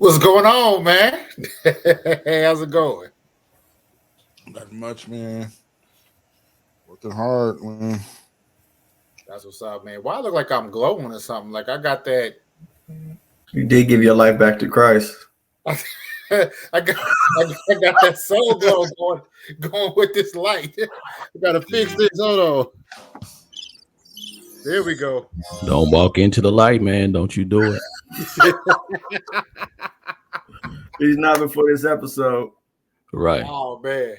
What's going on, man? Hey, how's it going? Not much, man. Working hard, man. That's what's up, man. Why I look like I'm glowing or something? Like I got that. You did give your life back to Christ. I got that soul glow going with this light. I gotta fix this. Hold on. There we go. Don't walk into the light, man. Don't you do it. He's not before this episode. Right. Oh man,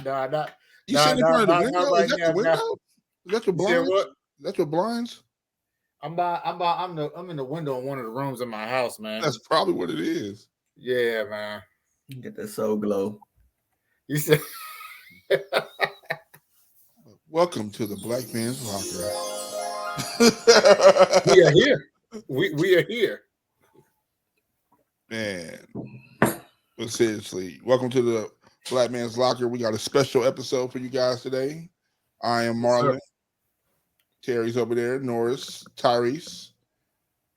nah, not. You Nah, sitting in front of the window? right Is that now. the window? Is that your You said blinds? what? That's your blinds? I'm in the window in one of the rooms in my house, man. That's probably what it is. Yeah, man. Get that soul glow. You said. Welcome to the Black Man's Locker. We are here. We are here. Man. But seriously, welcome to the Black Man's Locker. We got a special episode for you guys today. I am Marlon. Terry's over there. Norris, Tyrese.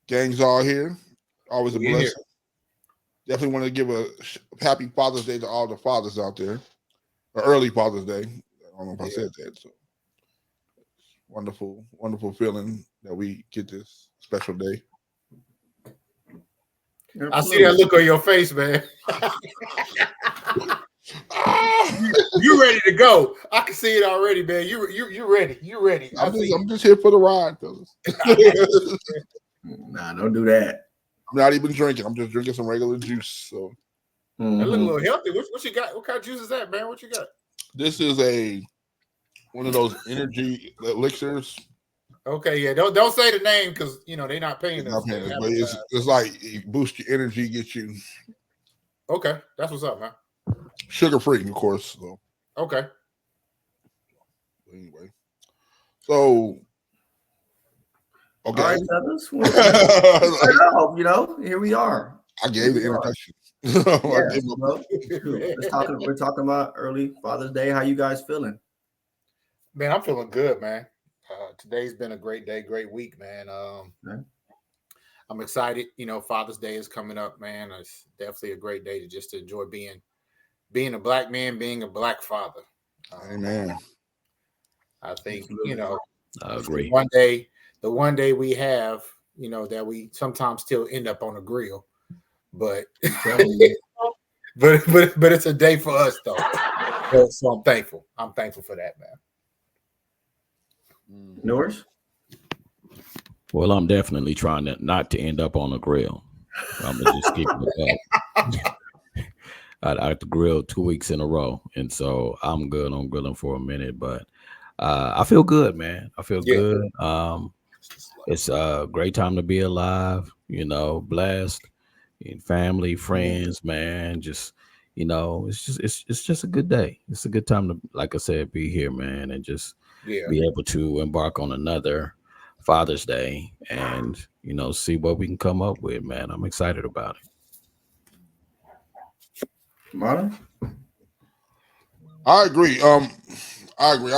Gang's all here. Always a We blessing. here. Definitely want to give a happy Father's Day to all the fathers out there. Or early Father's Day. I don't know if I said that. So wonderful, wonderful feeling that we get this special day. I see that look on your face, man. You ready to go? I can see it already, man. You ready? You ready? I'm just here for the ride, fellas. Nah, don't do that. I'm not even drinking. I'm just drinking some regular juice. So That look a little healthy. What you got? What kind of juice is that, man? What you got? this is one of those energy elixirs. Okay, yeah. Don't say the name because they're not paying us. Not paying us, but it's like it boosts your energy, get you Okay, that's what's up, man. sugar free, of course. So Okay. anyway, so All okay, right, fellas. Here we are. I gave the introduction. We're talking about early Father's Day. How you guys feeling? Man, I'm feeling good, man. Today's been a great day, great week, man. I'm excited. Father's Day is coming up, man. It's definitely a great day to enjoy being a black man, being a black father. Amen. I think I agree. the one day we have, that we sometimes still end up on a grill, but but it's a day for us though. So I'm thankful. I'm thankful for that, man. Norris? Well, I'm definitely trying not to end up on a grill. I'm gonna just keep it with that. I had to grill 2 weeks in a row, and so I'm good on grilling for a minute. But I feel good, man. I feel good. It's a great time to be alive. Blessed, family, friends, man. Just it's just a good day. It's a good time to, like I said, be here, man, and just be able to embark on another Father's Day and see what we can come up with, man. I'm excited about it. Marlon? I agree. I agree.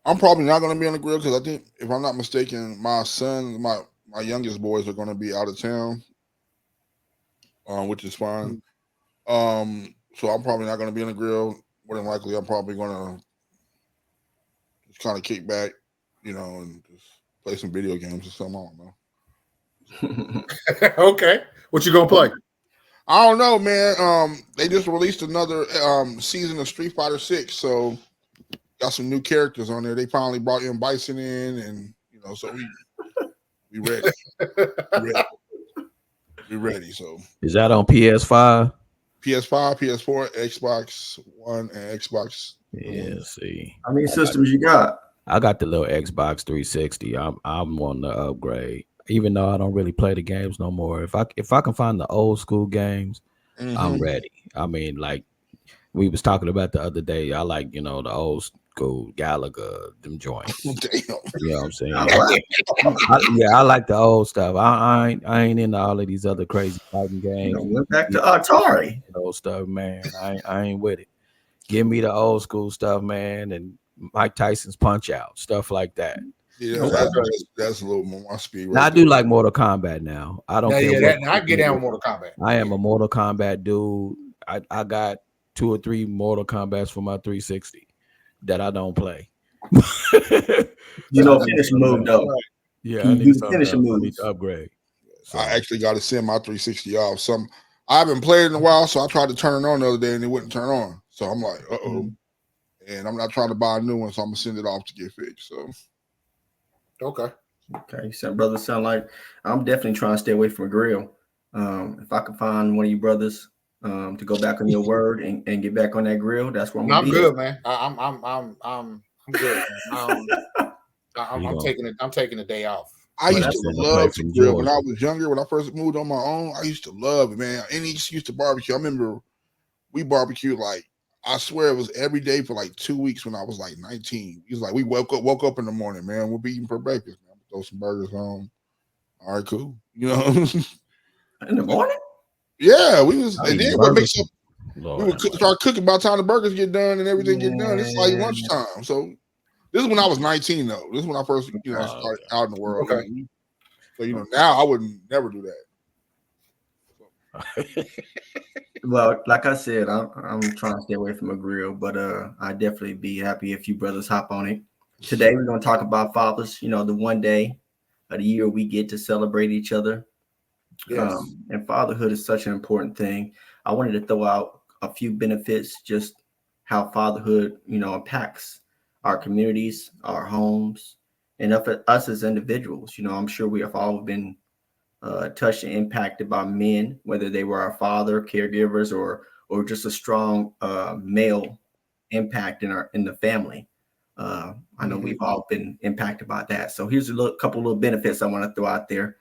I'm probably not going to be on the grill because I think, if I'm not mistaken, my son, my youngest boys are going to be out of town, which is fine. So I'm probably not going to be on the grill. More than likely, I'm probably going to just kind of kick back, and just play some video games or something. I don't know. Okay, what you gonna play? I don't know, man. They just released another season of Street Fighter 6, so got some new characters on there. They finally brought in Bison in, and so we ready. We ready. So is that on PS5? PS5, PS4, Xbox One, and Xbox. Yeah. See, How many systems you got? I got the little Xbox 360. I'm wanting to upgrade, even though I don't really play the games no more. If I can find the old school games, I'm ready. I mean, like we was talking about the other day, I like the old school Galaga, them joints. Damn. You know what I'm saying? I like the old stuff. I ain't into all of these other crazy fighting games. Went back to Atari. Old stuff, man. I ain't with it. Give me the old school stuff, man, and Mike Tyson's Punch Out, stuff like that. Yeah, Okay. that's a little more my speed. Now, I do like Mortal Kombat now. I don't care. Yeah, I get down with Mortal Kombat. I am a Mortal Kombat dude. I got 2 or 3 Mortal Kombats for my 360 that I don't play. Finish move though. Yeah, Can I you need do the something finishing else. I need moves? to upgrade. So, I actually got to send my 360 off. I haven't played in a while, so I tried to turn it on the other day and it wouldn't turn on. So I'm like, and I'm not trying to buy a new one, so I'm gonna send it off to get fixed. So Okay. Brother, sound like I'm definitely trying to stay away from a grill. If I could find one of you brothers to go back on your word and get back on that grill, that's where I'm good, man. I'm good. I'm taking a day off. I used to love to grill when I was younger. When I first moved on my own, I used to love it, man. Any excuse to barbecue. I remember we barbecued like, I swear it was every day for like 2 weeks when I was like 19. It was like we woke up in the morning, man. We'll be eating for breakfast, man. Throw some burgers on. All right, cool. In the morning? Yeah, we was. And then what makes up? Lord, we would start cooking by the time the burgers get done and everything get done. It's like lunchtime. So this is when I was 19, though. This is when I first, started out in the world. Okay. So now I would never do that. Well, like I said, I'm trying to stay away from a grill, but I'd definitely be happy if you brothers hop on it. Today we're going to talk about fathers. The one day of the year we get to celebrate each other. Yes. And fatherhood is such an important thing. I wanted to throw out a few benefits, just how fatherhood, impacts our communities, our homes, and us as individuals. I'm sure we have all been touched and impacted by men, whether they were our father, caregivers, or just a strong male impact in the family. I know we've all been impacted by that. So here's a couple little benefits I want to throw out there.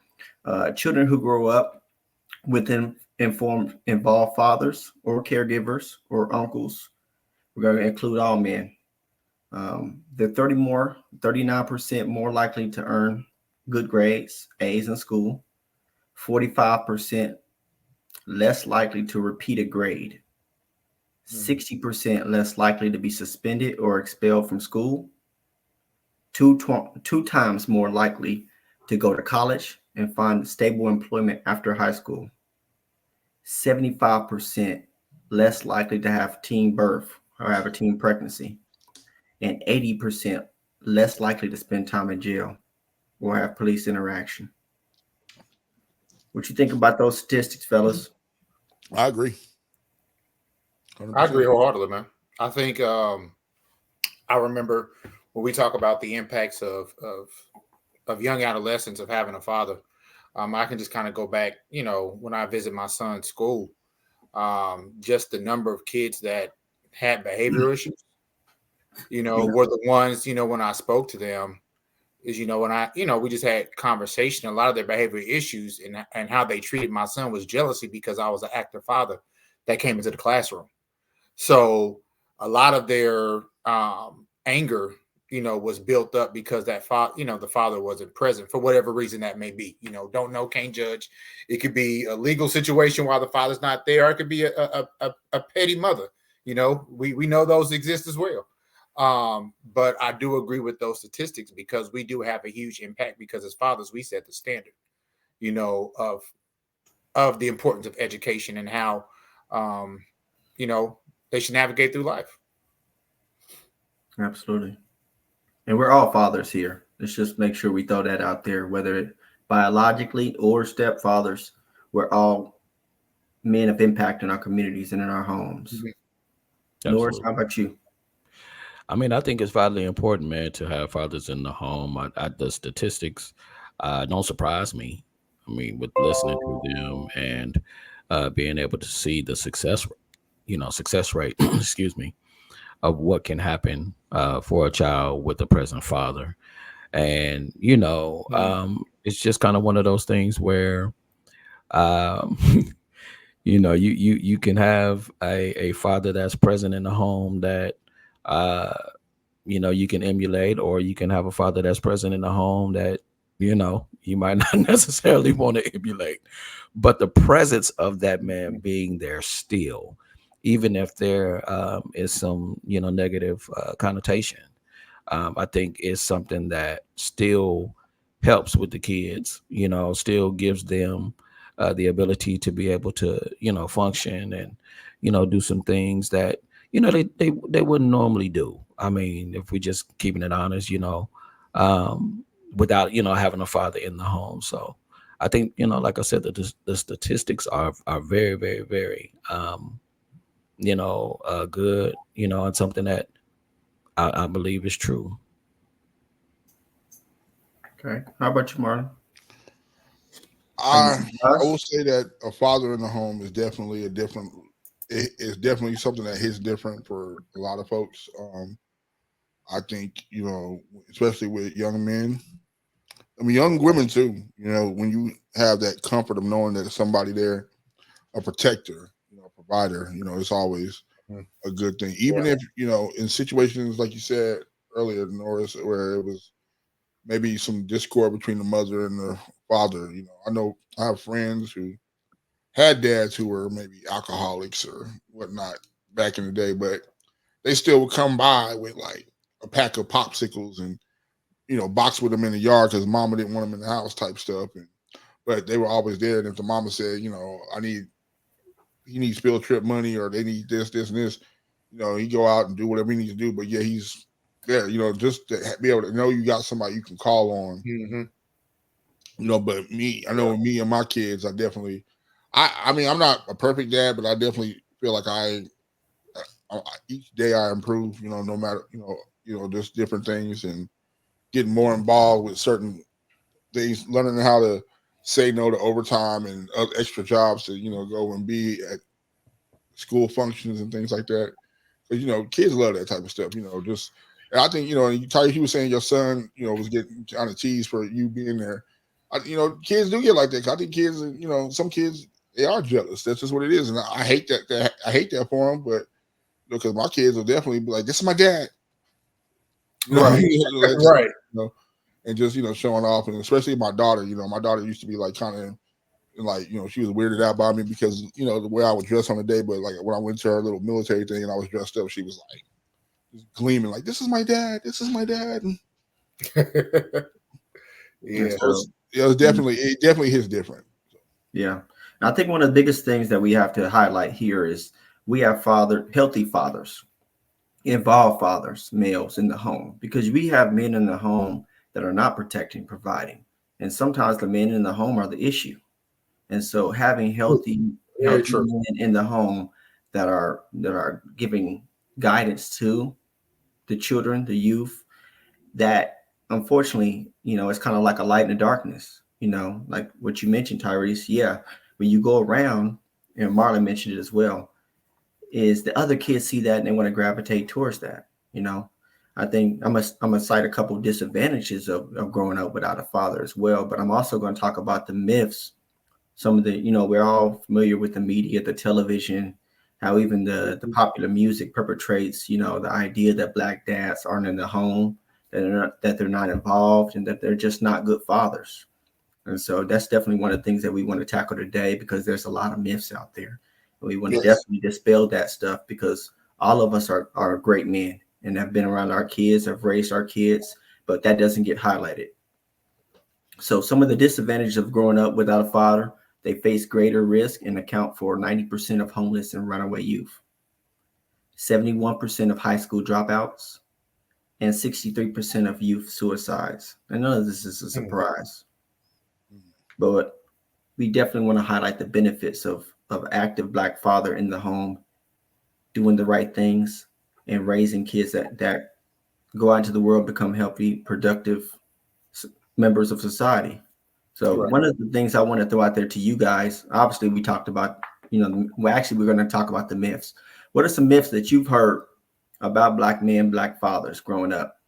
Children who grow up with involved fathers or caregivers or uncles, we're going to include all men. They're 39% more likely to earn good grades, A's in school, 45% less likely to repeat a grade, 60% less likely to be suspended or expelled from school, two times more likely to go to college and find stable employment after high school, 75% less likely to have teen birth or have a teen pregnancy, and 80% less likely to spend time in jail or have police interaction. What you think about those statistics, fellas? I agree. 100%. I agree wholeheartedly, man. I think I remember when we talk about the impacts of young adolescents of having a father. I can just kind of go back, when I visit my son's school, just the number of kids that had behavioral issues, were the ones, when I spoke to them is, when I, we just had conversation, a lot of their behavioral issues and how they treated my son was jealousy because I was an active father that came into the classroom. So a lot of their anger, was built up because that the father wasn't present for whatever reason that may be. Don't know, can't judge. It could be a legal situation while the father's not there. Or it could be a petty mother. We know those exist as well. But I do agree with those statistics because we do have a huge impact because as fathers, we set the standard, of the importance of education and how, they should navigate through life. Absolutely. And we're all fathers here. Let's just make sure we throw that out there, whether it biologically or stepfathers, we're all men of impact in our communities and in our homes. Norris, how about you? I mean, I think it's vitally important, man, to have fathers in the home. The statistics don't surprise me. I mean, with listening to them and being able to see the success rate, excuse me, of what can happen for a child with a present father. And, it's just kind of one of those things where, you can have a father that's present in the home that, you can emulate, or you can have a father that's present in the home that, you might not necessarily want to emulate. But the presence of that man being there still, even if there is some, negative connotation, I think is something that still helps with the kids, still gives them the ability to be able to, function and, do some things that, they wouldn't normally do. I mean, if we just keeping it honest, without, having a father in the home. So I think, like I said, the statistics are very, very, very, good, and something that I believe is true. Okay. How about you, Marlon? I will say that a father in the home is definitely it's definitely something that hits different for a lot of folks. I think, especially with young men, I mean, young women too, when you have that comfort of knowing that there's somebody there, a protector, a provider, it's always a good thing. Even if, in situations like you said earlier, Norris, where it was maybe some discord between the mother and the father. I know I have friends who had dads who were maybe alcoholics or whatnot back in the day, but they still would come by with like a pack of popsicles and, box with them in the yard because mama didn't want them in the house type stuff. But they were always there. And if the mama said, he needs field trip money or they need this, and this, he go out and do whatever he needs to do. But yeah, he's there, just to be able to know you got somebody you can call on. Mm-hmm. But I know me and my kids, I definitely, I mean, I'm not a perfect dad, but I definitely feel like each day I improve, no matter, just different things and getting more involved with certain things, learning how to say no to overtime and extra jobs to, go and be at school functions and things like that. Because, kids love that type of stuff, just, and I think, he was saying your son, was getting kind of teased for you being there. Kids do get like that. I think kids, some kids, they are jealous. That's just what it is. And I hate that. I hate that for them, but because my kids will definitely be like, this is my dad. Right. Right. And just, showing off. And especially my daughter, my daughter used to be like kind of like, she was weirded out by me because, the way I would dress on the day. But like when I went to her little military thing and I was dressed up, she was like just gleaming like, this is my dad. This is my dad. And, yeah. So it definitely hits different. Yeah. And I think one of the biggest things that we have to highlight here is we have healthy fathers, involved fathers, males in the home, because we have men in the home that are not protecting, providing. And sometimes the men in the home are the issue. And so having healthy men in the home that are giving guidance to the children, the youth, that unfortunately, it's kind of like a light in the darkness, like what you mentioned, Tyrese. Yeah. When you go around, and Marlon mentioned it as well, is the other kids see that and they want to gravitate towards that. I think I'm gonna cite a couple of disadvantages of growing up without a father as well, but I'm also going to talk about the myths. Some of the, we're all familiar with the media, the television, how even the popular music perpetrates, the idea that Black dads aren't in the home, that they're not involved, and that they're just not good fathers. And so that's definitely one of the things that we want to tackle today, because there's a lot of myths out there. And we want to definitely dispel that stuff, because all of us are great men and have been around our kids, have raised our kids, but that doesn't get highlighted. So some of the disadvantages of growing up without a father: they face greater risk and account for 90% of homeless and runaway youth, 71% of high school dropouts, and 63% of youth suicides. And none of this is a surprise. But we definitely want to highlight the benefits of active Black father in the home, doing the right things and raising kids that go out into the world, become healthy, productive members of society. So one of the things I want to throw out there to you guys, obviously we talked about, we're going to talk about the myths. What are some myths that you've heard about Black men, Black fathers growing up?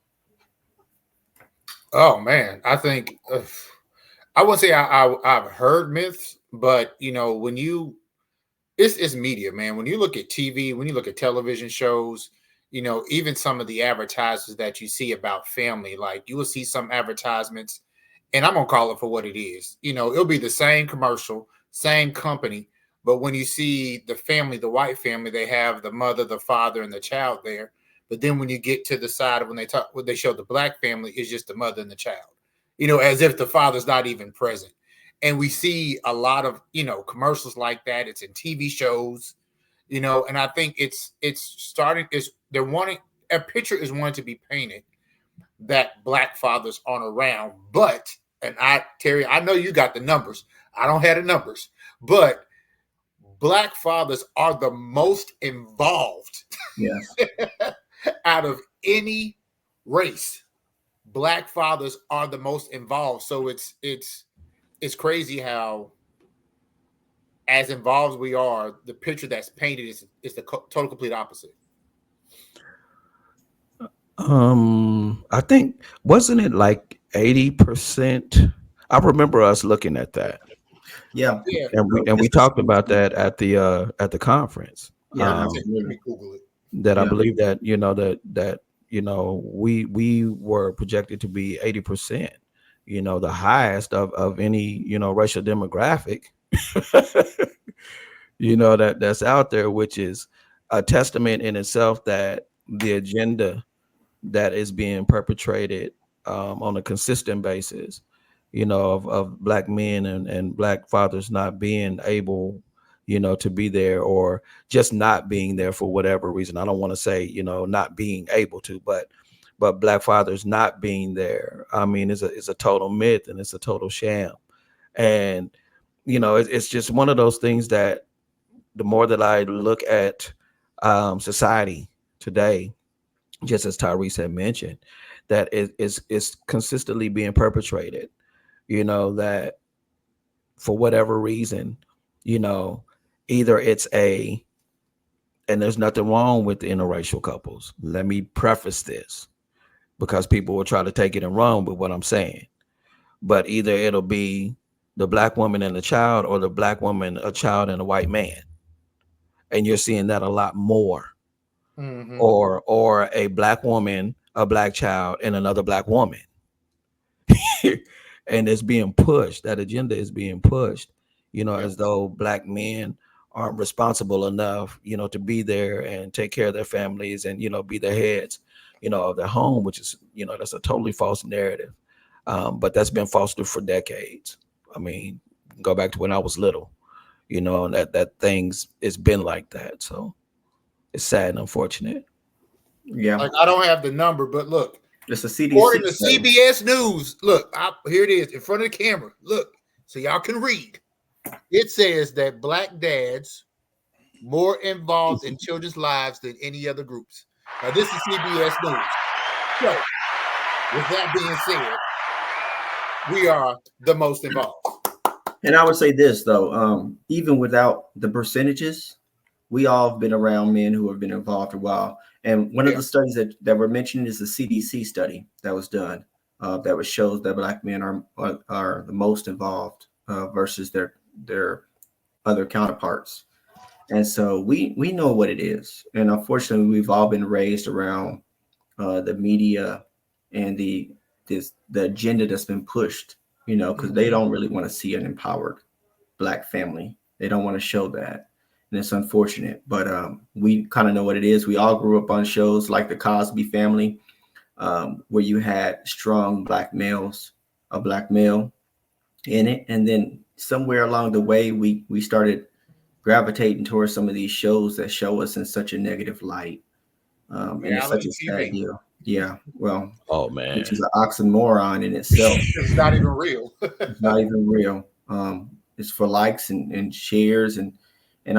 Oh man, I think I wouldn't say I've heard myths, but when it's media, man. When you look at TV, when you look at television shows, even some of the advertisements that you see about family, like you will see some advertisements, and I'm going to call it for what it is. It'll be the same commercial, same company, but when you see the family, the white family, they have the mother, the father, and the child there. But then when you get to the side of when they show the black family, it's just the mother and the child, as if the father's not even present. And we see a lot of, commercials like that. It's in TV shows, and I think they're wanting, a picture is wanting to be painted that black fathers aren't around. But, Terry, I know you got the numbers. I don't have the numbers, but black fathers are the most involved. Yes. Out of any race. Black fathers are the most involved. So it's crazy how, as involved as we are, the picture that's painted is the total complete opposite. I think, wasn't it like 80%? I remember us looking at that. Yeah. And we talked about that at the conference. Yeah. Let me Google it. That I believe that, we were projected to be 80%, the highest of any, racial demographic, that's out there, which is a testament in itself that the agenda that is being perpetrated on a consistent basis, of black men and black fathers not being able, to be there, or just not being there for whatever reason. I don't want to say, not being able to, but black fathers not being there, I mean, is a total myth, and it's a total sham. And, it's just one of those things that the more that I look at society today, just as Tyrese had mentioned, that is consistently being perpetrated, that for whatever reason, either it's and there's nothing wrong with interracial couples. Let me preface this, because people will try to take it and run with what I'm saying. But either it'll be the black woman and the child, or the black woman, a child, and a white man. And you're seeing that a lot more. Mm-hmm. Or a black woman, a black child, and another black woman. And it's being pushed. That agenda is being pushed, as though black men aren't responsible enough, to be there and take care of their families and, be the heads, of their home, which is, that's a totally false narrative. But that's been fostered for decades. I mean, go back to when I was little, and that it's been like that. So it's sad and unfortunate. Yeah. Like, I don't have the number, but look. It's a CDC. According to CBS News, look, here it is in front of the camera. Look, so y'all can read. It says that black dads more involved in children's lives than any other groups. Now, this is CBS News. So, with that being said, we are the most involved. And I would say this, though, even without the percentages, we all have been around men who have been involved a while. And one of the studies that were mentioned is the CDC study that was done that shows that black men are the most involved versus their other counterparts. And so we know what it is. And unfortunately, we've all been raised around the media and the agenda that's been pushed, because they don't really want to see an empowered black family. They don't want to show that. And it's unfortunate, but we kind of know what it is. We all grew up on shows like The Cosby Family, where you had strong black males, a black male in it. And then somewhere along the way, we started gravitating towards some of these shows that show us in such a negative light. And it's such a sad deal. Yeah, well, oh man, which is an oxymoron in itself. It's not even real. It's not even real. It's for likes and shares and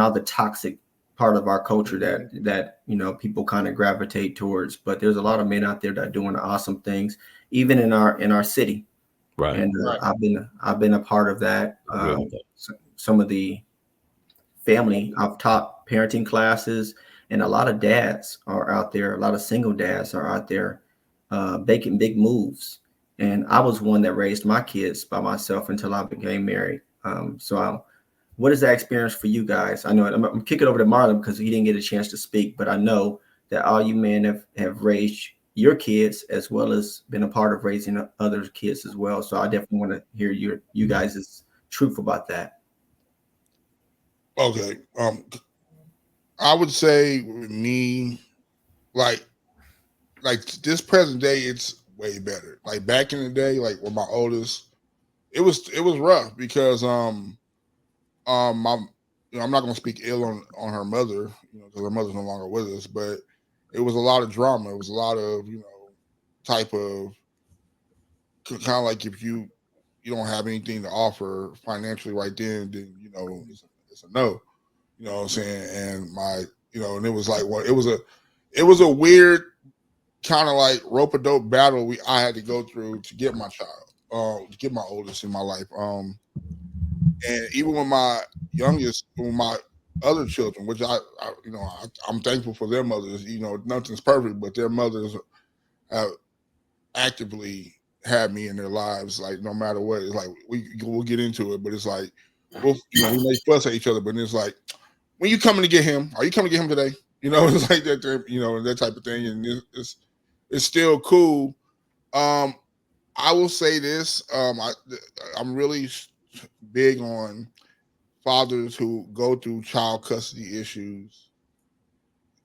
all the toxic part of our culture that people kind of gravitate towards. But there's a lot of men out there that are doing awesome things, even in our city. Right. And I've been a part of that. Some of the family, I've taught parenting classes, and a lot of dads are out there. A lot of single dads are out there making big moves. And I was one that raised my kids by myself until I became married. What is that experience for you guys? I know I'm kicking over to Marlon because he didn't get a chance to speak, but I know that all you men have raised your kids as well as been a part of raising other kids as well. So I definitely want to hear you guys' truth about that. Okay. I would say with me, like, like this present day, it's way better. Like back in the day, like with my oldest, it was rough because my I'm not gonna speak ill on her mother, because her mother's no longer with us, but it was a lot of drama. It was a lot of type of kind of like if you don't have anything to offer financially right then it's a no. You know what I'm saying? And and it was like it was a weird kind of like rope a dope battle I had to go through to get my child, to get my oldest in my life. And even with my youngest, with my other children, which I'm thankful for their mothers. Nothing's perfect, but their mothers have actively had me in their lives. Like no matter what, it's like we'll get into it, but it's like we make fuss at each other, but it's like, when you coming to get him? Are you coming to get him today? It's like that. That type of thing, and it's still cool. I will say this: I'm really big on fathers who go through child custody issues.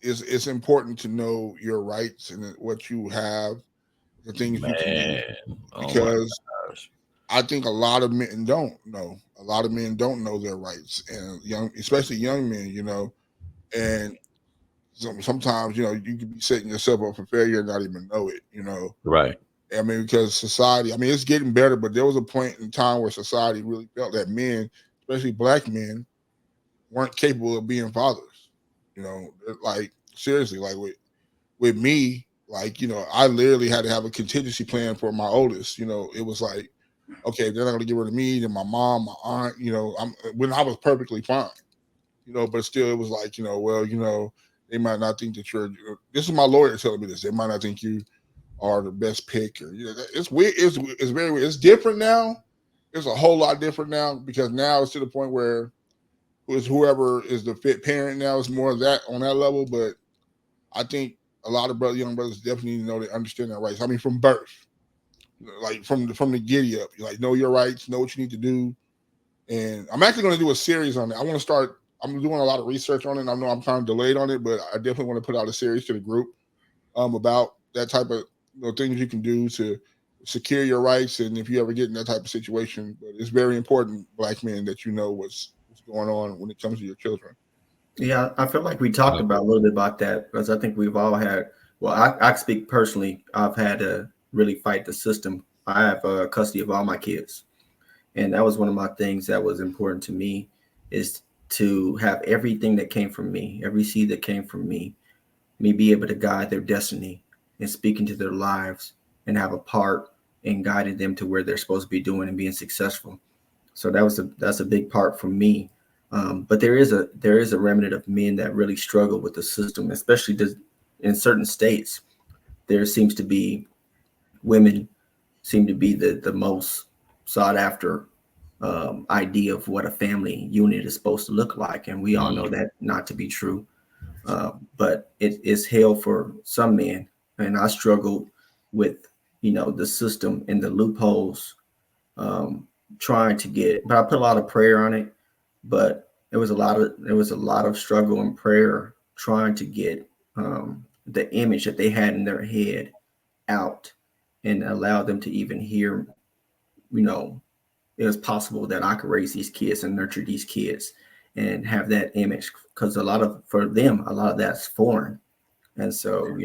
It's important to know your rights and what you have, the things you can do, because I think a lot of men don't know. A lot of men don't know their rights, and especially young men, and sometimes you could be setting yourself up for failure and not even know it. Right. I mean, because society, it's getting better, but there was a point in time where society really felt that men, especially black men, weren't capable of being fathers. Like seriously, like with me, like I literally had to have a contingency plan for my oldest. It was like, okay, they're not going to get rid of me, then my mom, my aunt. When I was perfectly fine. But still, it was like, they might not think that you're. This is my lawyer telling me this. They might not think you are the best pick, or it's weird. It's very weird. It's different now. It's a whole lot different now, because now it's to the point where whoever is the fit parent now is more of that on that level. But I think a lot of young brothers definitely need to know, they understand their rights. I mean, from birth, like from the giddy up, you know your rights, know what you need to do. And I'm actually going to do a series on it. I want to start. I'm doing a lot of research on it. I know I'm kind of delayed on it, but I definitely want to put out a series to the group about that type of things you can do to secure your rights, and if you ever get in that type of situation. But it's very important, black men, that you know what's going on when it comes to your children. Yeah, I feel like we talked about a little bit about that, because I think we've all had. Well, I speak personally. I've had to really fight the system. I have custody of all my kids, and that was one of my things that was important to me, is to have everything that came from me, every seed that came from me be able to guide their destiny and speak into their lives and have a part in guiding them to where they're supposed to be doing and being successful. So that's a big part for me. But there is a remnant of men that really struggle with the system, especially in certain states. There seems to be women seem to be the most sought after idea of what a family unit is supposed to look like, and we all know that not to be true. But it is hell for some men, and I struggled with the system and the loopholes, trying to get. But I put a lot of prayer on it. But there was a lot of struggle and prayer trying to get the image that they had in their head out, and allow them to even hear, it was possible that I could raise these kids and nurture these kids and have that image, because for them, a lot of that's foreign. And so,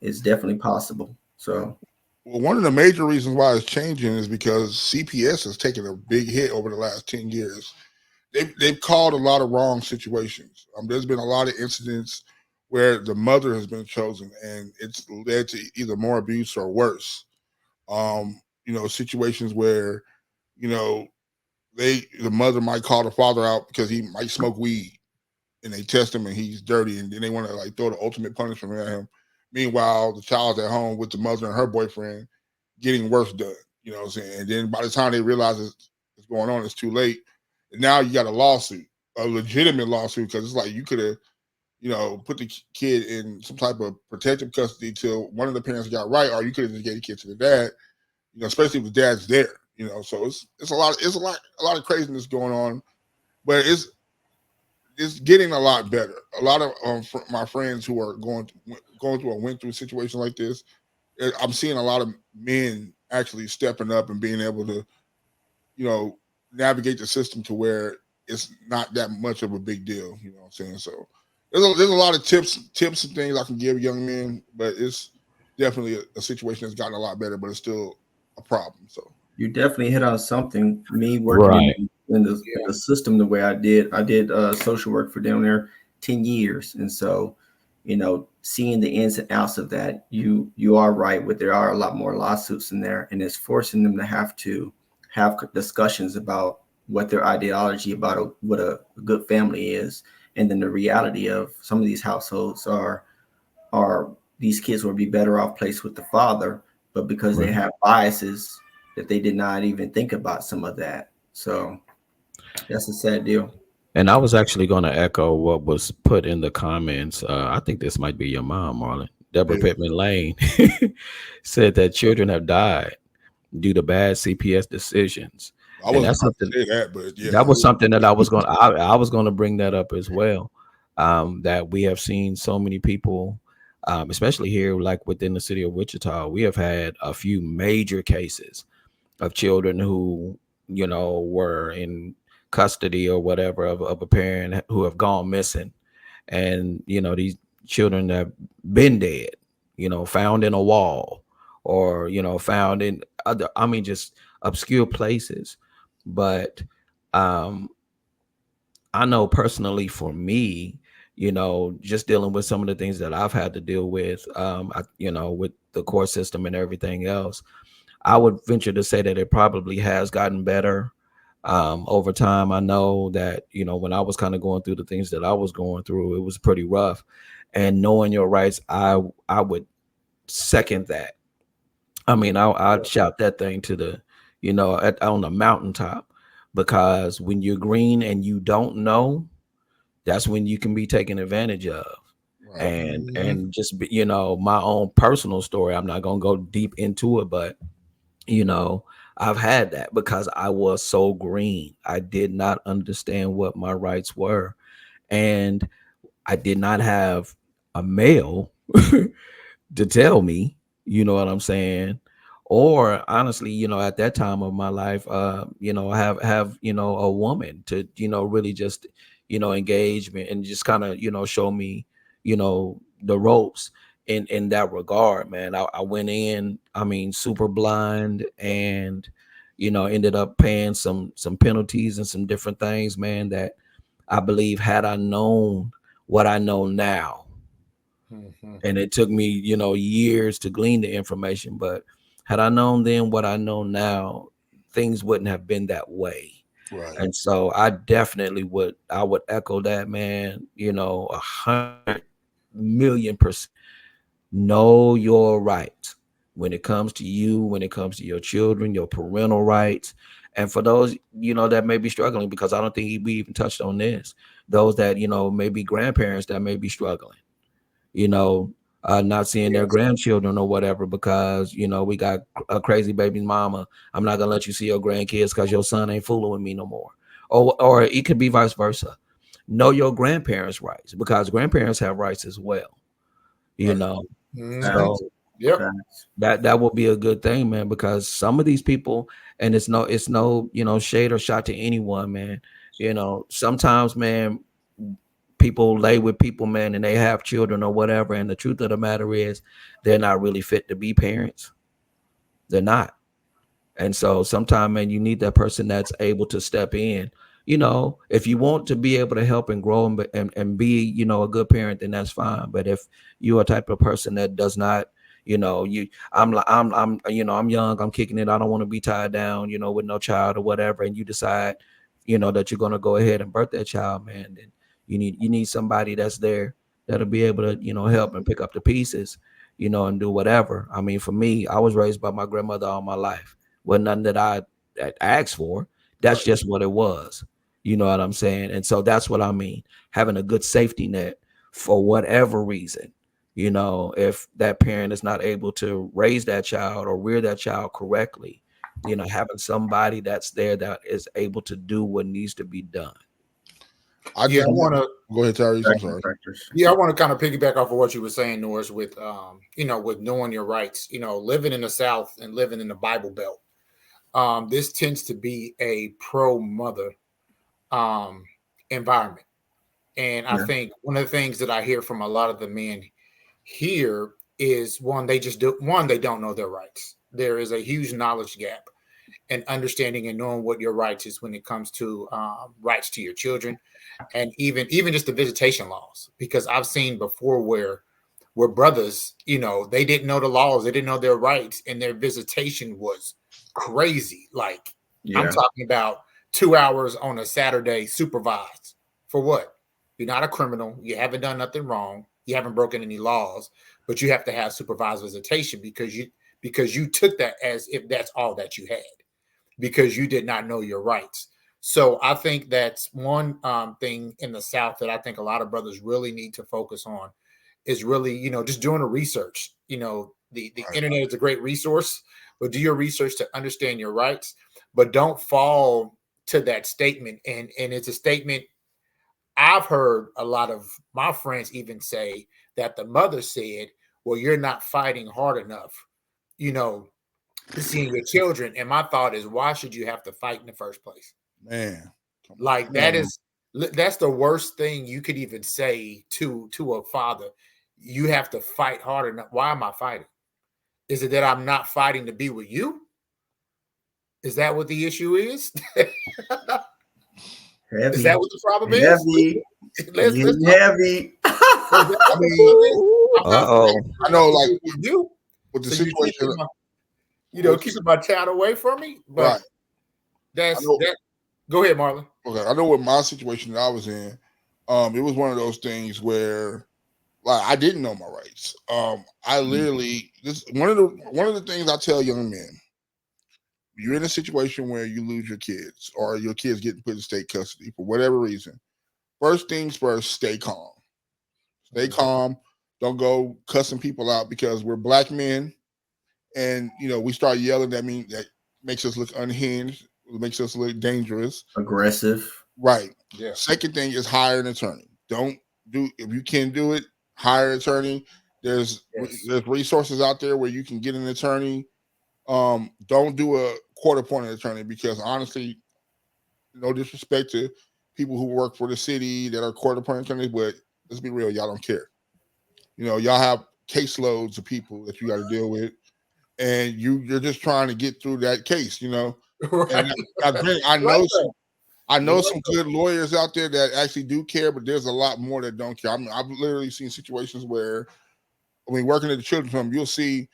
it's definitely possible. So, well, one of the major reasons why it's changing is because CPS has taken a big hit over the last 10 years. They've called a lot of wrong situations. There's been a lot of incidents where the mother has been chosen, and it's led to either more abuse or worse. Situations where, the mother might call the father out because he might smoke weed, and they test him and he's dirty, and then they want to like throw the ultimate punishment at him. Meanwhile, the child's at home with the mother and her boyfriend getting worse done. You know what I'm saying? And then by the time they realize it's going on, it's too late. And now you got a lawsuit, a legitimate lawsuit, because it's like you could have, put the kid in some type of protective custody till one of the parents got right, or you could have just gave the kid to the dad. Especially if the dad's there. So it's a lot of craziness going on, but it's getting a lot better. A lot of my friends who are going through or went through a situation like this, I'm seeing a lot of men actually stepping up and being able to, navigate the system to where it's not that much of a big deal. You know what I'm saying? So there's a lot of tips and things I can give young men, but it's definitely a situation that's gotten a lot better, but it's still a problem. So you definitely hit on something. Me working in the system the way I did social work for down there 10 years. And so, seeing the ins and outs of that, you are right with there are a lot more lawsuits in there, and it's forcing them to have discussions about what their ideology about what a good family is. And then the reality of some of these households are these kids will be better off placed with the father, but because they have biases that they did not even think about some of that. So that's a sad deal. And I was actually going to echo what was put in the comments. I think this might be your mom, Marlon. Deborah Pittman Lane said that children have died due to bad CPS decisions. I wasn't going to say that, but yeah, that was something that I was going. I was going to bring that up as well. That we have seen so many people, especially here, like within the city of Wichita, we have had a few major cases of children who, were in custody or whatever of a parent who have gone missing, and these children have been dead, found in a wall, or found in other, just obscure places. But I know personally for me, just dealing with some of the things that I've had to deal with, with the court system and everything else, I would venture to say that it probably has gotten better over time. I know that, when I was kind of going through the things that I was going through, it was pretty rough. And knowing your rights, I would second that. I'd shout that thing to the, on the mountaintop, because when you're green and you don't know, that's when you can be taken advantage of. Right. And just, my own personal story, I'm not going to go deep into it, but, I've had that because I was so green. I did not understand what my rights were. And I did not have a male to tell me, you know what I'm saying? Or honestly, at that time of my life, have a woman to, really just, engage me and just kind of, show me, the ropes in that regard, man. I went in, super blind, and, ended up paying some penalties and some different things, man, that I believe had I known what I know now, and it took me, years to glean the information, but had I known then what I know now, things wouldn't have been that way. Right. And so I definitely would echo that, man, 100,000,000%. Know your rights when it comes to you, when it comes to your children, your parental rights. And for those, that may be struggling, because I don't think we even touched on this, those that, may be grandparents that may be struggling, not seeing their grandchildren or whatever, because, we got a crazy baby mama. I'm not going to let you see your grandkids because your son ain't fooling with me no more. Or it could be vice versa. Know your grandparents' rights, because grandparents have rights as well, So that will be a good thing, man, because some of these people, and it's no, shade or shot to anyone, man. Sometimes, man, people lay with people, man, and they have children or whatever. And the truth of the matter is they're not really fit to be parents. They're not. And so sometimes, man, you need that person that's able to step in. If you want to be able to help and grow and be, a good parent, then that's fine. But if you're a type of person that does not, I'm young, I'm kicking it, I don't want to be tied down, with no child or whatever, and you decide, that you're going to go ahead and birth that child, man, then you need somebody that's there that'll be able to, help and pick up the pieces, and do whatever. For me, I was raised by my grandmother all my life. Wasn't nothing that I asked for. That's just what it was. You know what I'm saying? And so that's what I mean. Having a good safety net for whatever reason, if that parent is not able to raise that child or rear that child correctly, having somebody that's there that is able to do what needs to be done. I want to go ahead, Tyrese. I'm sorry. Yeah, I want to kind of piggyback off of what you were saying, Norris, with with knowing your rights. Living in the South and living in the Bible Belt. This tends to be a pro-mother environment, and I think one of the things that I hear from a lot of the men here is they don't know their rights. There is a huge knowledge gap and understanding and knowing what your rights is when it comes to rights to your children, and even just the visitation laws. Because I've seen before where brothers, they didn't know the laws, they didn't know their rights, and their visitation was crazy. Like I'm talking about 2 hours on a Saturday supervised for what? You're not a criminal. You haven't done nothing wrong. You haven't broken any laws, but you have to have supervised visitation because you took that as if that's all that you had, because you did not know your rights. So I think that's one thing in the South that I think a lot of brothers really need to focus on is really, just doing a research. The internet is a great resource, but do your research to understand your rights, but don't fall to that statement. And it's a statement I've heard a lot of my friends even say that the mother said, well, you're not fighting hard enough, to see your children. And my thought is, why should you have to fight in the first place? Man, like that's the worst thing you could even say to a father. You have to fight hard enough. Why am I fighting? Is it that I'm not fighting to be with you? Is that what the issue is? Heavy. Is that what the problem is? Heavy. Let's heavy. I know, like you with the situation, keeping my child away from me. But right. That's that. Go ahead, Marlon. Okay, I know what my situation that I was in. It was one of those things where, like, I didn't know my rights. I literally one of the things I tell young men: you're in a situation where you lose your kids, or your kids getting put in state custody for whatever reason. First things first, stay calm. Stay calm. Don't go cussing people out, because we're black men, and we start yelling. That makes us look unhinged. It makes us look dangerous, aggressive. Right. Yeah. Second thing is hire an attorney. If you can do it, hire an attorney. There's resources out there where you can get an attorney. Don't do a court-appointed attorney, because honestly, no disrespect to people who work for the city that are court-appointed attorneys, but let's be real, y'all don't care. Y'all have caseloads of people that you got to deal with, and you're just trying to get through that case. Right. And I know some good lawyers out there that actually do care, but there's a lot more that don't care. I mean, I've literally seen situations where, working at the children's home, you'll see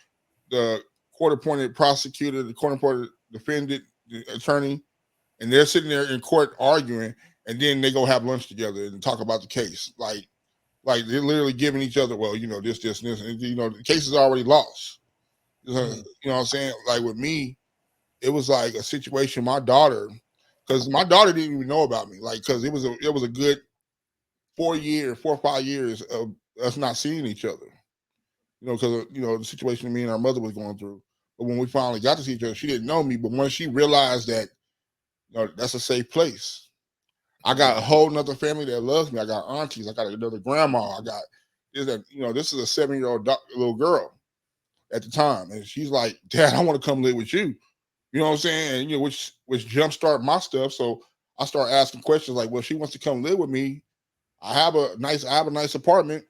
the court-appointed prosecutor, the court-appointed defendant, the attorney, and they're sitting there in court arguing, and then they go have lunch together and talk about the case. Like they're literally giving each other, well, this, and the case is already lost. You know what I'm saying? Like with me, it was like a situation. My daughter, because my daughter didn't even know about me, because it was a good 4 or 5 years of us not seeing each other. Because the situation me and our mother was going through. But when we finally got to see each other, she didn't know me. But once she realized that, that's a safe place, I got a whole nother family that loves me. I got aunties. I got another grandma. I got this is a 7-year-old little girl at the time, and she's like, "Dad, I want to come live with you." You know what I'm saying? And which jumpstart my stuff. So I start asking questions like, "Well, she wants to come live with me. I have a nice apartment."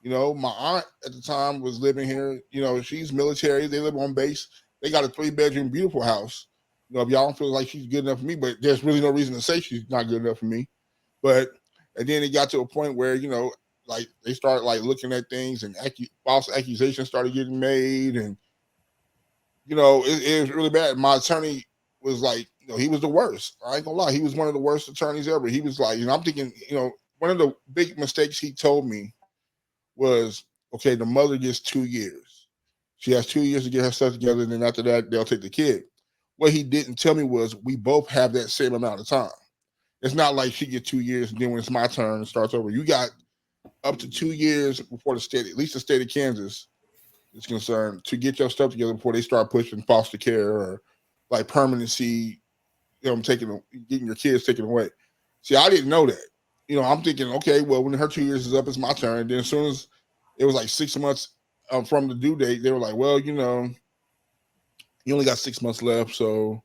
My aunt at the time was living here. She's military. They live on base. They got a 3-bedroom, beautiful house. If y'all don't feel like she's good enough for me, but there's really no reason to say she's not good enough for me. And then it got to a point where, they started looking at things, and false accusations started getting made. And, it was really bad. My attorney was like, he was the worst. I ain't gonna lie. He was one of the worst attorneys ever. He was like, I'm thinking, one of the big mistakes he told me was, okay, the mother gets 2 years. She has 2 years to get her stuff together, and then after that, they'll take the kid. What he didn't tell me was we both have that same amount of time. It's not like she gets 2 years, and then when it's my turn, it starts over. You got up to 2 years before at least the state of Kansas is concerned, to get your stuff together before they start pushing foster care or permanency, getting your kids taken away. See, I didn't know that. I'm thinking, okay, well, when her 2 years is up, it's my turn. And then as soon as it was like 6 months from the due date, they were like, well, you only got 6 months left. So,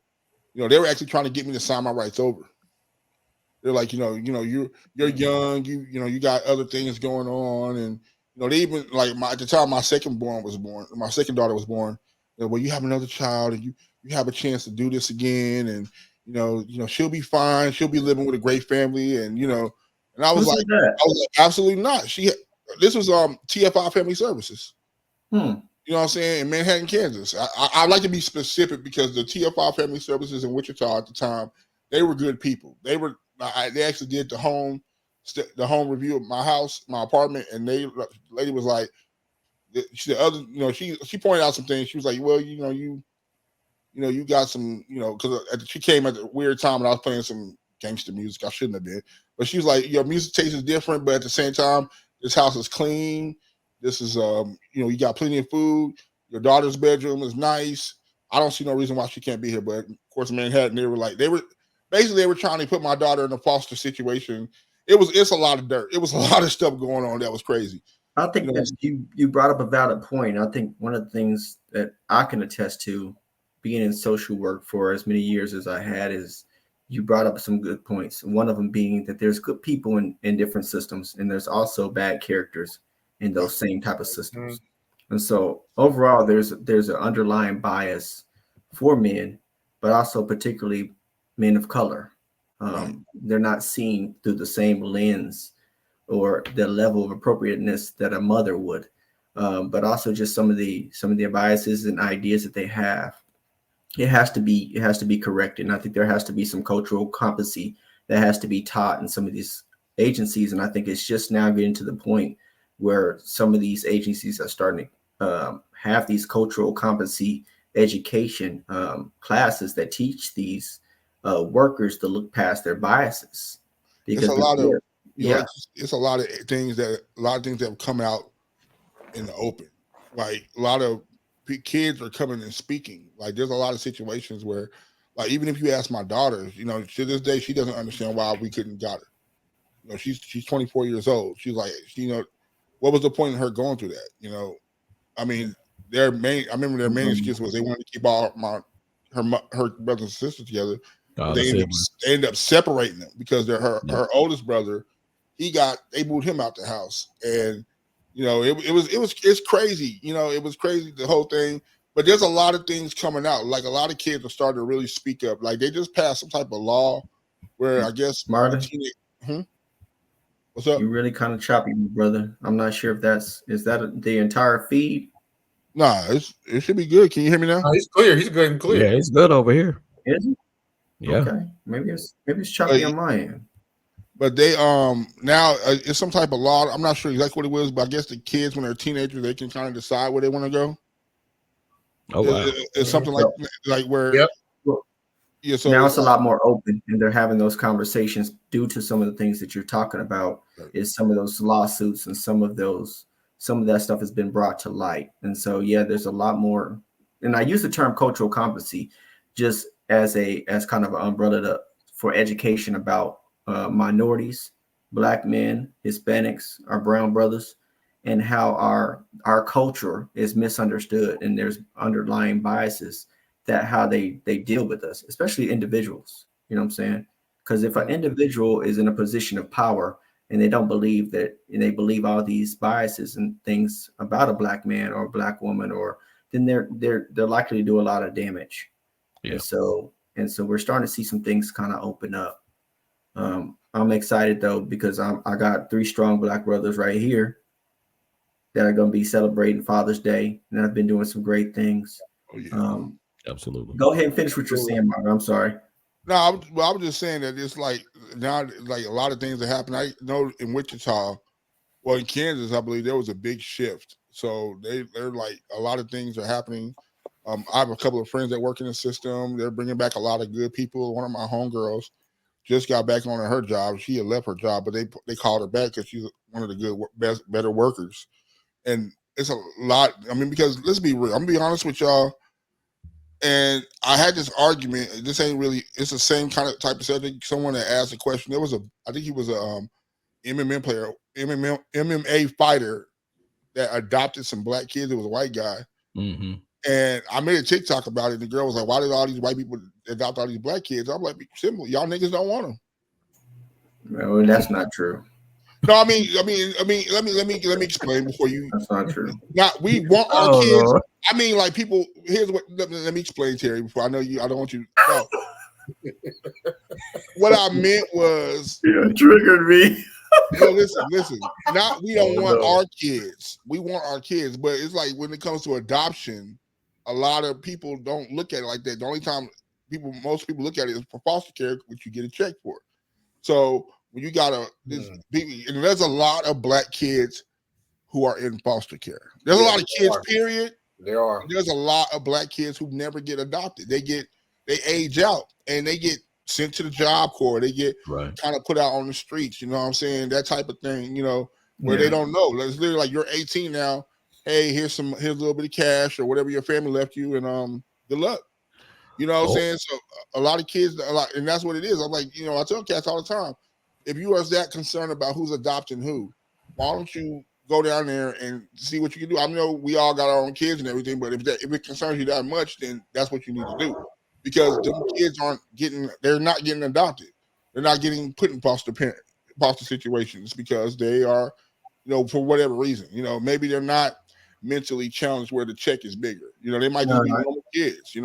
they were actually trying to get me to sign my rights over. They're like, you're young, you got other things going on. And, they even like at the time my second daughter was born. Well, you have another child and you have a chance to do this again. And, she'll be fine. She'll be living with a great family. And, and I was like, absolutely not. This was TFI Family Services. You know what I'm saying? In Manhattan, Kansas. I like to be specific because the TFI Family Services in Wichita at the time, they were good people. They actually did the home review of my house, my apartment, and the lady was like, she pointed out some things. She was like, well, you got some, because she came at a weird time and I was playing some gangster music. I shouldn't have been, but she was like, your music taste is different, but at the same time, this house is clean. This is, you got plenty of food. Your daughter's bedroom is nice. I don't see no reason why she can't be here. But of course, Manhattan, they were trying to put my daughter in a foster situation. It's a lot of dirt. It was a lot of stuff going on that was crazy. I think that you brought up a valid point. I think one of the things that I can attest to being in social work for as many years as I had is you brought up some good points. One of them being that there's good people in different systems, and there's also bad characters in those same type of systems. And so overall, there's an underlying bias for men, but also particularly men of color. They're not seen through the same lens or the level of appropriateness that a mother would, but also just some of the biases and ideas that they have. It has to be corrected. And I think there has to be some cultural competency that has to be taught in some of these agencies. And I think it's just now getting to the point where some of these agencies are starting to have these cultural competency education classes that teach these workers to look past their biases. Because it's a lot of things that have come out in the open. Like a lot of kids are coming and speaking. Like there's a lot of situations where, like, even if you ask my daughter, to this day she doesn't understand why we couldn't got her. She's 24 years old. She's like, what was the point in her going through that? I mean, I remember their main excuse was they wanted to keep all her brothers and sisters together. They ended up separating them because her oldest brother, they moved him out the house, and it's crazy. It was crazy, the whole thing. But there's a lot of things coming out. Like a lot of kids are starting to really speak up. Like they just passed some type of law where I guess Martin. What's up? You're really kind of choppy, brother. I'm not sure if is that the entire feed. Nah, it should be good. Can you hear me now? No, he's clear. He's good and clear. Yeah, it's good over here. Is it? Yeah. Okay. Maybe it's choppy on my end. But they now it's some type of law. I'm not sure exactly what it was, but I guess the kids when they're teenagers they can kind of decide where they want to go. Oh wow! It's something like where. Yep. Yeah, so now it's a lot more open, and they're having those conversations due to some of the things that you're talking about. Right. Is some of those lawsuits and some of that stuff has been brought to light, and so there's a lot more. And I use the term cultural competency just as kind of an umbrella for education about minorities, Black men, Hispanics, our brown brothers, and how our culture is misunderstood, and there's underlying biases that how they deal with us, especially individuals. You know what I'm saying? Because if an individual is in a position of power and they don't believe that, and they believe all these biases and things about a Black man or a Black woman, then they're likely to do a lot of damage. Yeah. And so we're starting to see some things kind of open up. I'm excited though because I got 3 strong Black brothers right here that are going to be celebrating Father's Day, and I've been doing some great things. Oh, yeah. Absolutely. Go ahead and finish what you're saying, Mark. I'm sorry. No, I was just saying that it's like now, like a lot of things that happen. I know in Wichita, well, in Kansas, I believe there was a big shift. So they're like a lot of things are happening. I have a couple of friends that work in the system. They're bringing back a lot of good people. One of my homegirls just got back on her job. She had left her job, but they called her back because she's one of the better workers. And it's a lot. I mean, because let's be real. I'm gonna be honest with y'all. And I had this argument. This ain't really. It's the same kind of type of subject. Someone that asked a question. I think he was a MMA fighter that adopted some black kids. It was a white guy. Mm-hmm. And I made a TikTok about it. And the girl was like, why did all these white people adopt all these black kids? I'm like, simple. Y'all niggas don't want them. Well, that's not true. No, I mean, let me explain before you. That's not true. Not we want our kids. No. I mean, like people. Here's what. Let me explain, Terry. Before I know you, I don't want you. No. What I meant was you triggered me. No, listen. Not we don't want our kids. We want our kids, but it's like when it comes to adoption, a lot of people don't look at it like that. The only time most people look at it is for foster care, which you get a check for. So when you got and there's a lot of black kids who are in foster care. There's a lot of kids, period. There are. There's a lot of black kids who never get adopted. They age out and they get sent to the Job Corps. They get kind of put out on the streets. You know what I'm saying? That type of thing, where they don't know. It's literally like, you're 18 now. Hey, here's a little bit of cash or whatever your family left you, and good luck. You know what I'm saying? So a lot of kids, and that's what it is. I'm like, I tell cats all the time, if you are that concerned about who's adopting who, why don't you go down there and see what you can do? I know we all got our own kids and everything, but if it concerns you that much, then that's what you need to do. Because the kids they're not getting adopted. They're not getting put in foster situations because they are, for whatever reason. Maybe they're not mentally challenged where the check is bigger. They might just be normal kids.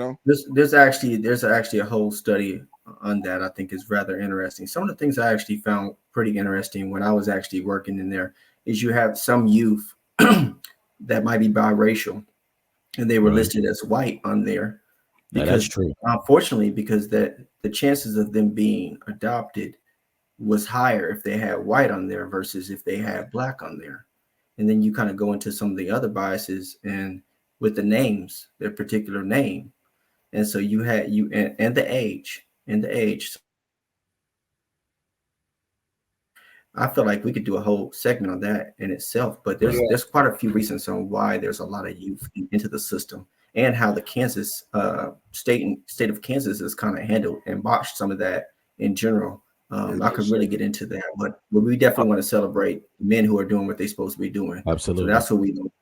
There's actually a whole study on that. I think is rather interesting. Some of the things I actually found pretty interesting when I was actually working in there is you have some youth that might be biracial, and they were listed as white on there. Because, that's true. Unfortunately, because the chances of them being adopted was higher if they had white on there versus if they had black on there. And then you kind of go into some of the other biases and with the names, their particular name. And so you had and the age. I feel like we could do a whole segment on that in itself, but there's quite a few reasons on why there's a lot of youth into the system. And how the Kansas state of Kansas is kind of handled and botched some of that in general. I could really get into that, but we definitely want to celebrate men who are doing what they're supposed to be doing. Absolutely. So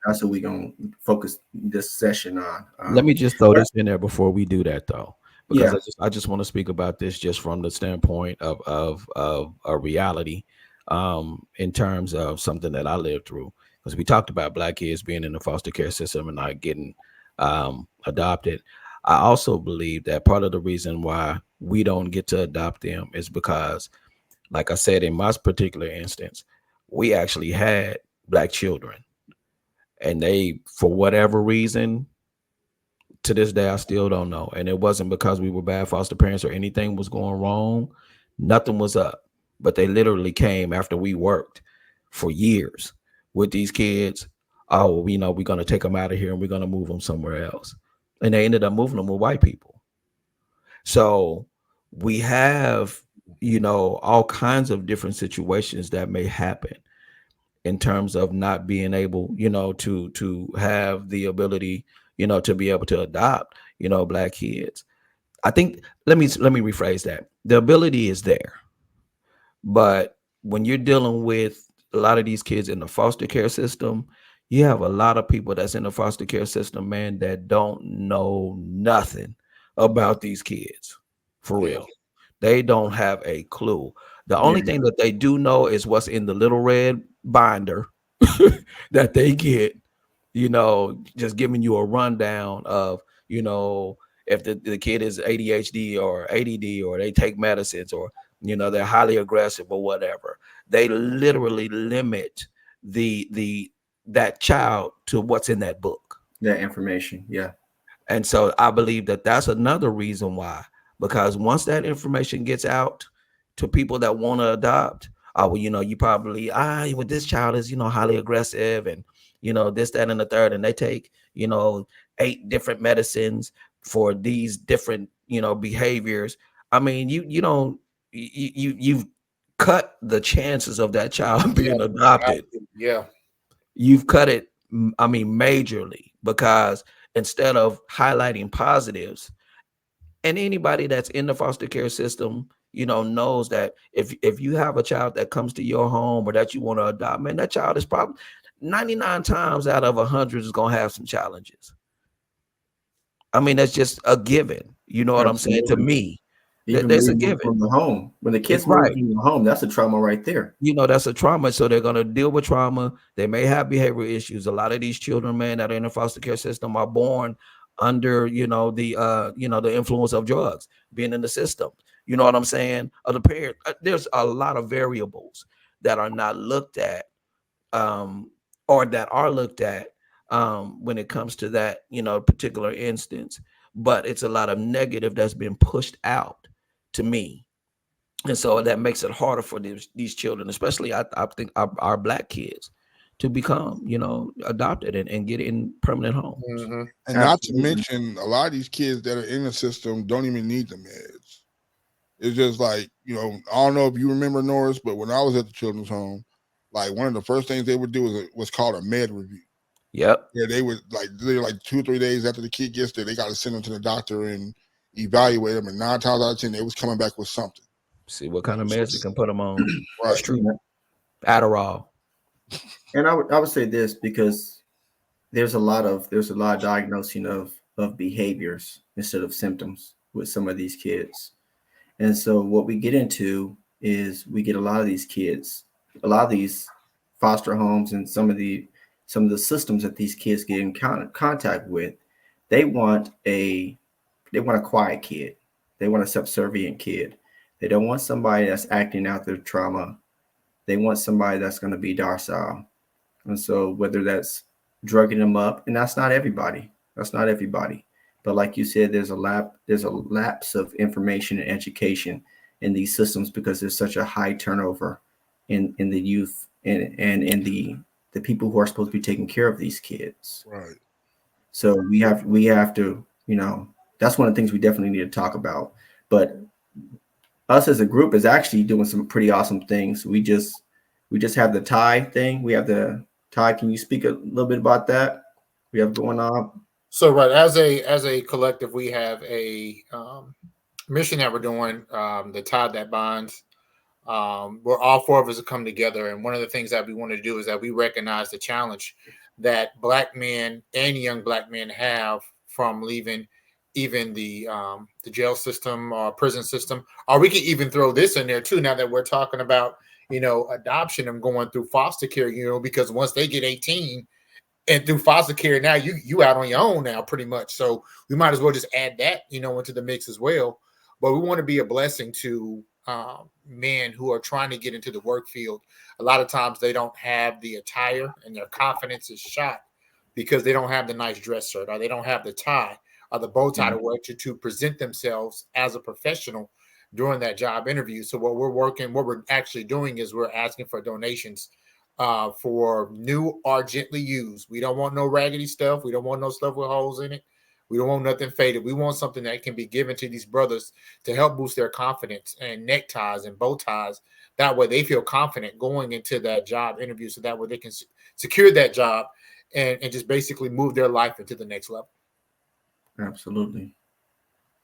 that's what we gonna focus this session on. Let me just throw this in there before we do that, though, because I just want to speak about this just from the standpoint of a reality, in terms of something that I lived through. Because we talked about black kids being in the foster care system and not getting adopted. I also believe that part of the reason why we don't get to adopt them is because, like I said, in my particular instance, we actually had black children, and they, for whatever reason, to this day, I still don't know. And it wasn't because we were bad foster parents or anything was going wrong. Nothing was up, but they literally came after we worked for years with these kids. Oh, we're going to take them out of here and we're going to move them somewhere else. And they ended up moving them with white people. So we have, all kinds of different situations that may happen in terms of not being able, to have the ability, to be able to adopt, black kids. I think, let me rephrase that. The ability is there. But when you're dealing with a lot of these kids in the foster care system, you have a lot of people that's in the foster care system, man, that don't know nothing about these kids. For real. They don't have a clue. The only thing that they do know is what's in the little red binder that they get, just giving you a rundown of, if the kid is ADHD or ADD, or they take medicines, or, they're highly aggressive or whatever. They literally limit that child to what's in that book, that information. Yeah. And so I believe that that's another reason why, because once that information gets out to people that want to adopt, you probably, with this child is, highly aggressive and, this, that, and the third, and they take, 8 different medicines for these different, behaviors. I mean, you've cut the chances of that child being adopted. Yeah. You've cut it, majorly, because instead of highlighting positives, and anybody that's in the foster care system, knows that if you have a child that comes to your home or that you want to adopt, man, that child is probably 99 times out of 100 is going to have some challenges. I mean, that's just a given. You know what Absolutely. I'm saying? To me, even that's a moving given. from the home. When the kids move Right. from the home, that's a trauma right there. That's a trauma. So they're going to deal with trauma. They may have behavioral issues. A lot of these children, man, that are in the foster care system are born under, the influence of drugs, being in the system. You know what I'm saying? Of the parent, there's a lot of variables that are not looked at, or that are looked at when it comes to that, particular instance. But it's a lot of negative that's been pushed out to me. And so that makes it harder for these children, especially I think our Black kids, to become, adopted and get in permanent homes. Mm-hmm. And not to mention, a lot of these kids that are in the system don't even need the meds. It's just like, I don't know if you remember, Norris, but when I was at the children's home, like one of the first things they would do was called a med review. Yep. Yeah, they would like 2 or 3 days after the kid gets there, they got to send them to the doctor and evaluate them. And 9 times out of 10, they was coming back with something. See what kind of meds you can put them on. Right. That's true. Adderall. And I would say this, because there's a lot of diagnosing of behaviors instead of symptoms with some of these kids. And so what we get into is we get a lot of these kids, a lot of these foster homes and some of the systems that these kids get in contact with. They want a quiet kid. They want a subservient kid. They don't want somebody that's acting out their trauma. They want somebody that's going to be docile. And so whether that's drugging them up, and that's not everybody. But like you said, there's a lapse of information and education in these systems because there's such a high turnover in the youth and in the people who are supposed to be taking care of these kids. Right. So we have to, that's one of the things we definitely need to talk about. But us as a group is actually doing some pretty awesome things. We just have the tie thing. We have the tie. Can you speak a little bit about that? We have going on. So right, as a collective, we have a mission that we're doing, the tie that binds. Where all 4 of us have come together, and one of the things that we want to do is that we recognize the challenge that Black men and young Black men have from leaving even the jail system or prison system, or we can even throw this in there too. Now that we're talking about adoption and going through foster care, because once they get 18 and through foster care, now you out on your own now pretty much. So we might as well just add that into the mix as well. But we want to be a blessing to men who are trying to get into the work field. A lot of times they don't have the attire and their confidence is shot because they don't have the nice dress shirt, or they don't have the tie or the bow tie to present themselves as a professional during that job interview. So what we're actually doing is we're asking for donations for new or gently used. We don't want no raggedy stuff. We don't want no stuff with holes in it. We don't want nothing faded. We want something that can be given to these brothers to help boost their confidence, and neckties and bow ties. That way they feel confident going into that job interview, so that way they can secure that job and just basically move their life into the next level. Absolutely.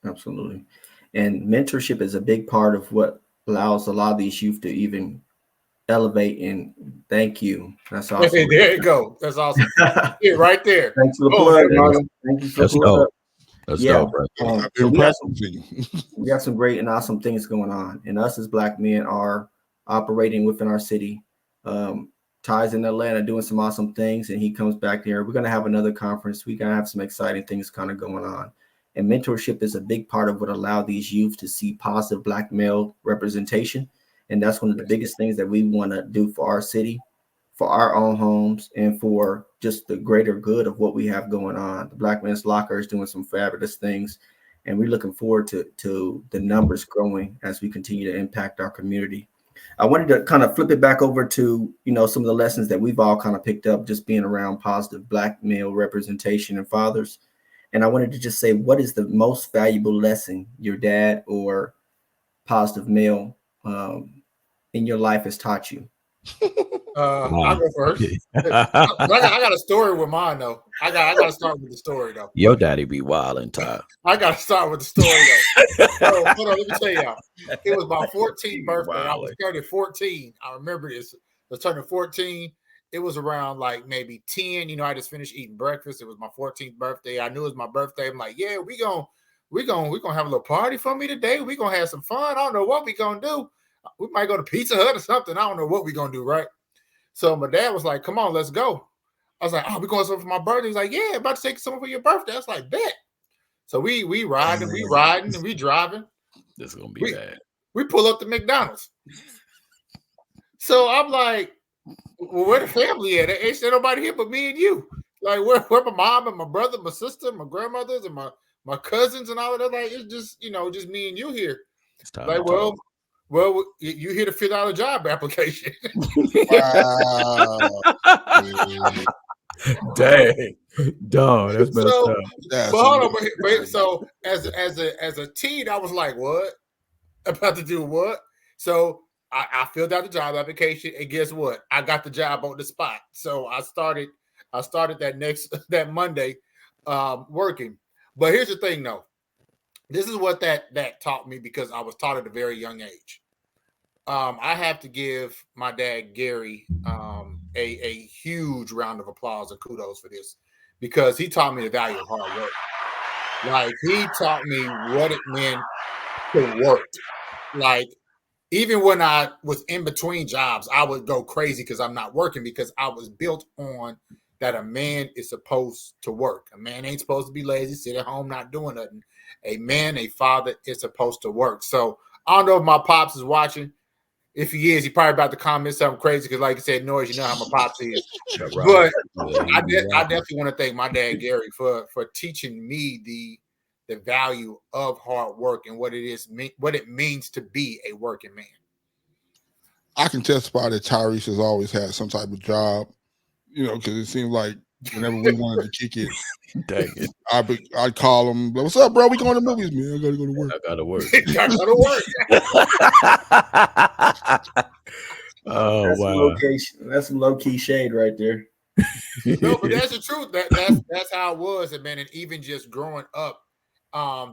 And mentorship is a big part of what allows a lot of these youth to even elevate. And thank you. That's awesome. Hey, there you go. That's awesome. Yeah, right there. Thanks for the plug, Martin. Thank you for That's dope. That's dope, bro. So we got some great and awesome things going on. And us as Black men are operating within our city. Ty's in Atlanta doing some awesome things, and he comes back here. We're going to have another conference. We're going to have some exciting things kind of going on. And mentorship is a big part of what allow these youth to see positive Black male representation. And that's one of the biggest things that we want to do for our city, for our own homes, and for just the greater good of what we have going on. The Black Men's Locker is doing some fabulous things, and we're looking forward to the numbers growing as we continue to impact our community. I wanted to kind of flip it back over to, some of the lessons that we've all kind of picked up just being around positive Black male representation and fathers. And I wanted to just say, what is the most valuable lesson your dad or positive male in your life has taught you? I'll go first. I got a story with mine though. I got to start with the story though. Your daddy be wildin', Ty. I got to start with the story though. So, hold on, let me tell y'all. It was my 14th birthday. I was turning 14. I remember this. I was turning 14. It was around like maybe 10. You know, I just finished eating breakfast. It was my 14th birthday. I knew it was my birthday. I'm like, yeah, we're gonna have a little party for me today. We're gonna have some fun. I don't know what we're gonna do. We might go to Pizza Hut or something. I don't know what we're gonna do, right? So my dad was like, come on, let's go. I was like, oh, we're going somewhere for my birthday. He's like, yeah, about to take someone for your birthday. I was like, bet. So we riding, and we driving. This is gonna be bad. We pull up to McDonald's. So I'm like, well, where the family at? Ain't there nobody here but me and you. Like, where my mom and my brother, my sister, my grandmothers, and my cousins and all of that. Like, it's just, just me and you here. Like, well, you here to fill out a job application. Wow. Dang, dog, that's messed up. But hold on, but so as a teen, I was like, what? About to do what? So I filled out the job application, and guess what? I got the job on the spot. So I started that Monday working. But here's the thing, though. This is what that taught me, because I was taught at a very young age. I have to give my dad, Gary, a huge round of applause and kudos for this, because he taught me the value of hard work. Like, he taught me what it meant to work. Like, even when I was in between jobs, I would go crazy because I'm not working, because I was built on that a man is supposed to work. A man ain't supposed to be lazy, sit at home, not doing nothing. A father is supposed to work. So I don't know if my pops is watching. If he is, he probably about to comment something crazy, because, like I said, Noise, you know how my pops is. But I definitely want to thank my dad, Gary, for teaching me the value of hard work and what it means to be a working man. I can testify that Tyrese has always had some type of job, because it seemed like whenever we wanted to kick it, dang it, I'd call him, what's up, bro? We going to movies, man. I gotta go to work. I gotta work. Oh, that's wow. That's some low-key shade right there. No, but that's the truth. That's how it was, and man, and even just growing up,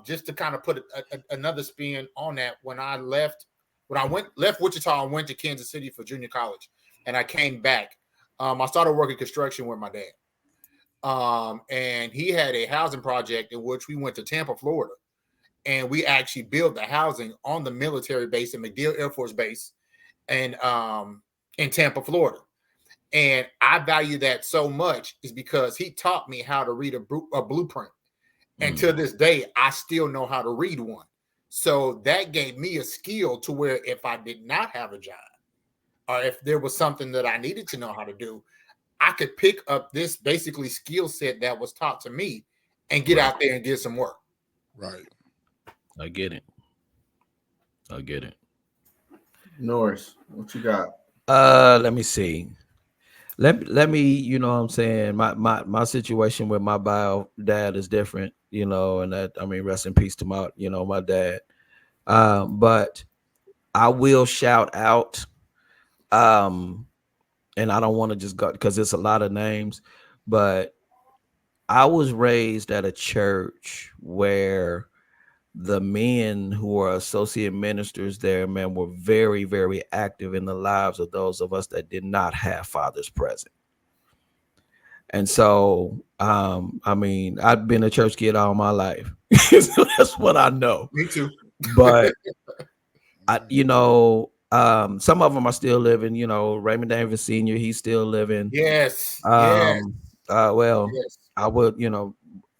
just to kind of put another spin on that, when I left Wichita and went to Kansas City for junior college, and I came back, I started working construction with my dad. And he had a housing project in which we went to Tampa, Florida, and we actually built the housing on the military base in MacDill Air Force Base, and in Tampa, Florida. And I value that so much, is because he taught me how to read a blueprint. And to this day, I still know how to read one. So that gave me a skill to where if I did not have a job, or if there was something that I needed to know how to do, I could pick up this basically skill set that was taught to me and get out there and get some work. Right. I get it. Norris, what you got? Let me see. Let me, you know what I'm saying? My situation with my bio dad is different, and that, I mean, rest in peace to my, my dad. But I will shout out, and I don't want to just go, because it's a lot of names, but I was raised at a church where the men who were associate ministers there, man, were very, very active in the lives of those of us that did not have fathers present. And so, I mean, I've been a church kid all my life. So that's what I know. Me too. But, some of them are still living, Raymond Davis Sr., he's still living. Yes. Well, yes. I would,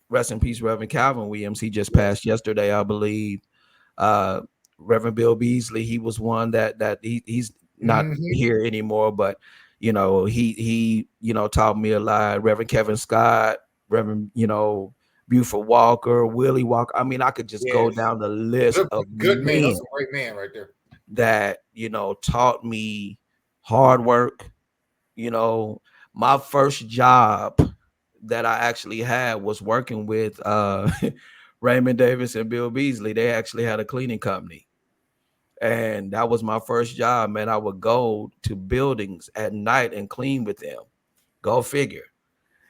rest in peace, Reverend Calvin Williams. He just passed yesterday, I believe. Reverend Bill Beasley, he was one that he's not here anymore, but he taught me a lot. Reverend Kevin Scott, Reverend Buford Walker, Willie Walker. I mean, I could just go down the list of good men. That's a great man right there. That taught me hard work. My first job that I actually had was working with Raymond Davis and Bill Beasley. They actually had a cleaning company. And that was my first job, man. I would go to buildings at night and clean with them. Go figure.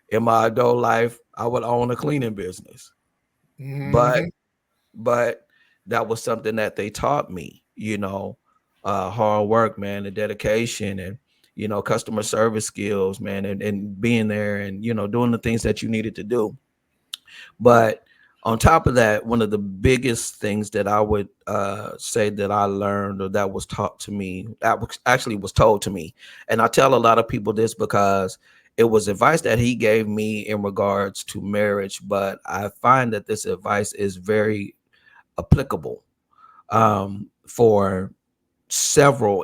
In my adult life, I would own a cleaning business. Mhm. But that was something that they taught me, hard work, man, the dedication, and customer service skills, man, and being there and doing the things that you needed to do. But on top of that, one of the biggest things that I would say that I learned or that was taught to me, was told to me, and I tell a lot of people this because it was advice that he gave me in regards to marriage, but I find that this advice is very applicable for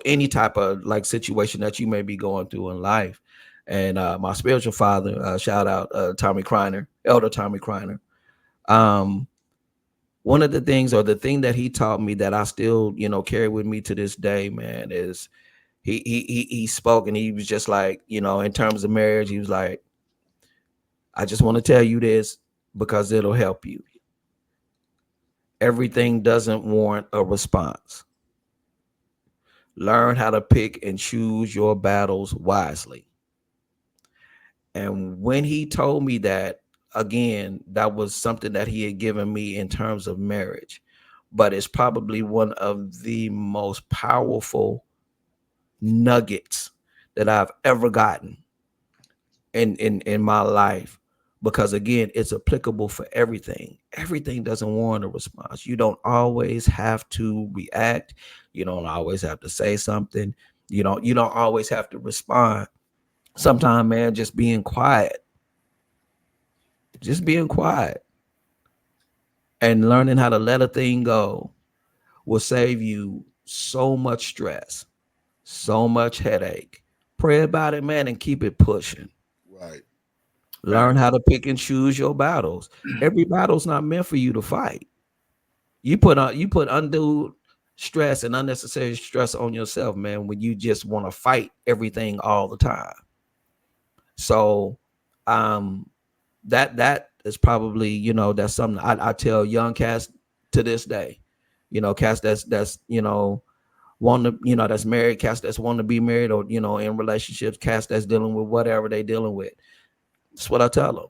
any type of like situation that you may be going through in life. And my spiritual father, shout out Tommy Kreiner, Elder Tommy Kreiner. One of the things, or the thing that he taught me that I still, carry with me to this day, man, is he spoke, and he was just like, in terms of marriage, he was like, I just want to tell you this because it'll help you. Everything doesn't warrant a response. Learn how to pick and choose your battles wisely. And when he told me that, again, that was something that he had given me in terms of marriage, but it's probably one of the most powerful nuggets that I've ever gotten in my life, because again, it's applicable for everything. Everything doesn't warrant a response. You don't always have to react. You don't always have to say something. You don't always have to respond. Sometimes, man, just being quiet and learning how to let a thing go will save you so much stress, so much headache. Pray about it, man, and keep it pushing. Right. Learn how to pick and choose your battles. Every battle's not meant for you to fight. You put undue stress and unnecessary stress on yourself, man, when you just want to fight everything all the time. So that is probably, that's something I tell young cats to this day. Cats that's want to, that's married, cats that's want to be married, or in relationships, cats that's dealing with whatever they dealing with. That's what I tell them.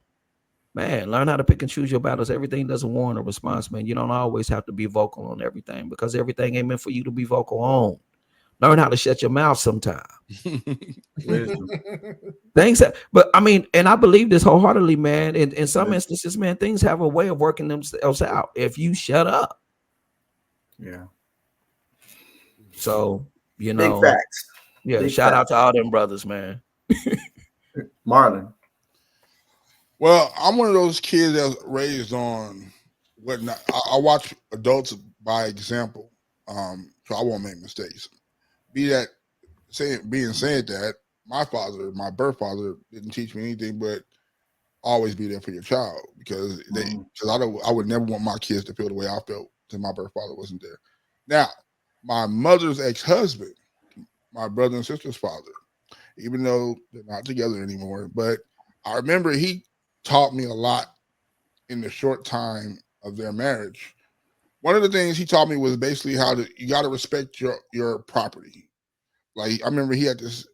Man, learn how to pick and choose your battles. Everything doesn't warrant a response, man. You don't always have to be vocal on everything, because everything ain't meant for you to be vocal on. Learn how to shut your mouth sometime. Things but I mean, and I believe this wholeheartedly, man. In some instances, man, things have a way of working themselves out if you shut up. Yeah. So, Big facts. Yeah, shout out to all them brothers, man. Marlon. Well, I'm one of those kids that's raised on whatnot. I watch adults by example, so I won't make mistakes. Being said that, my birth father, didn't teach me anything but always be there for your child, because I would never want my kids to feel the way I felt because my birth father wasn't there. Now, my mother's ex-husband, my brother and sister's father, even though they're not together anymore, but I remember he taught me a lot in the short time of their marriage. One of the things he taught me was basically you got to respect your property. Like, I remember he had this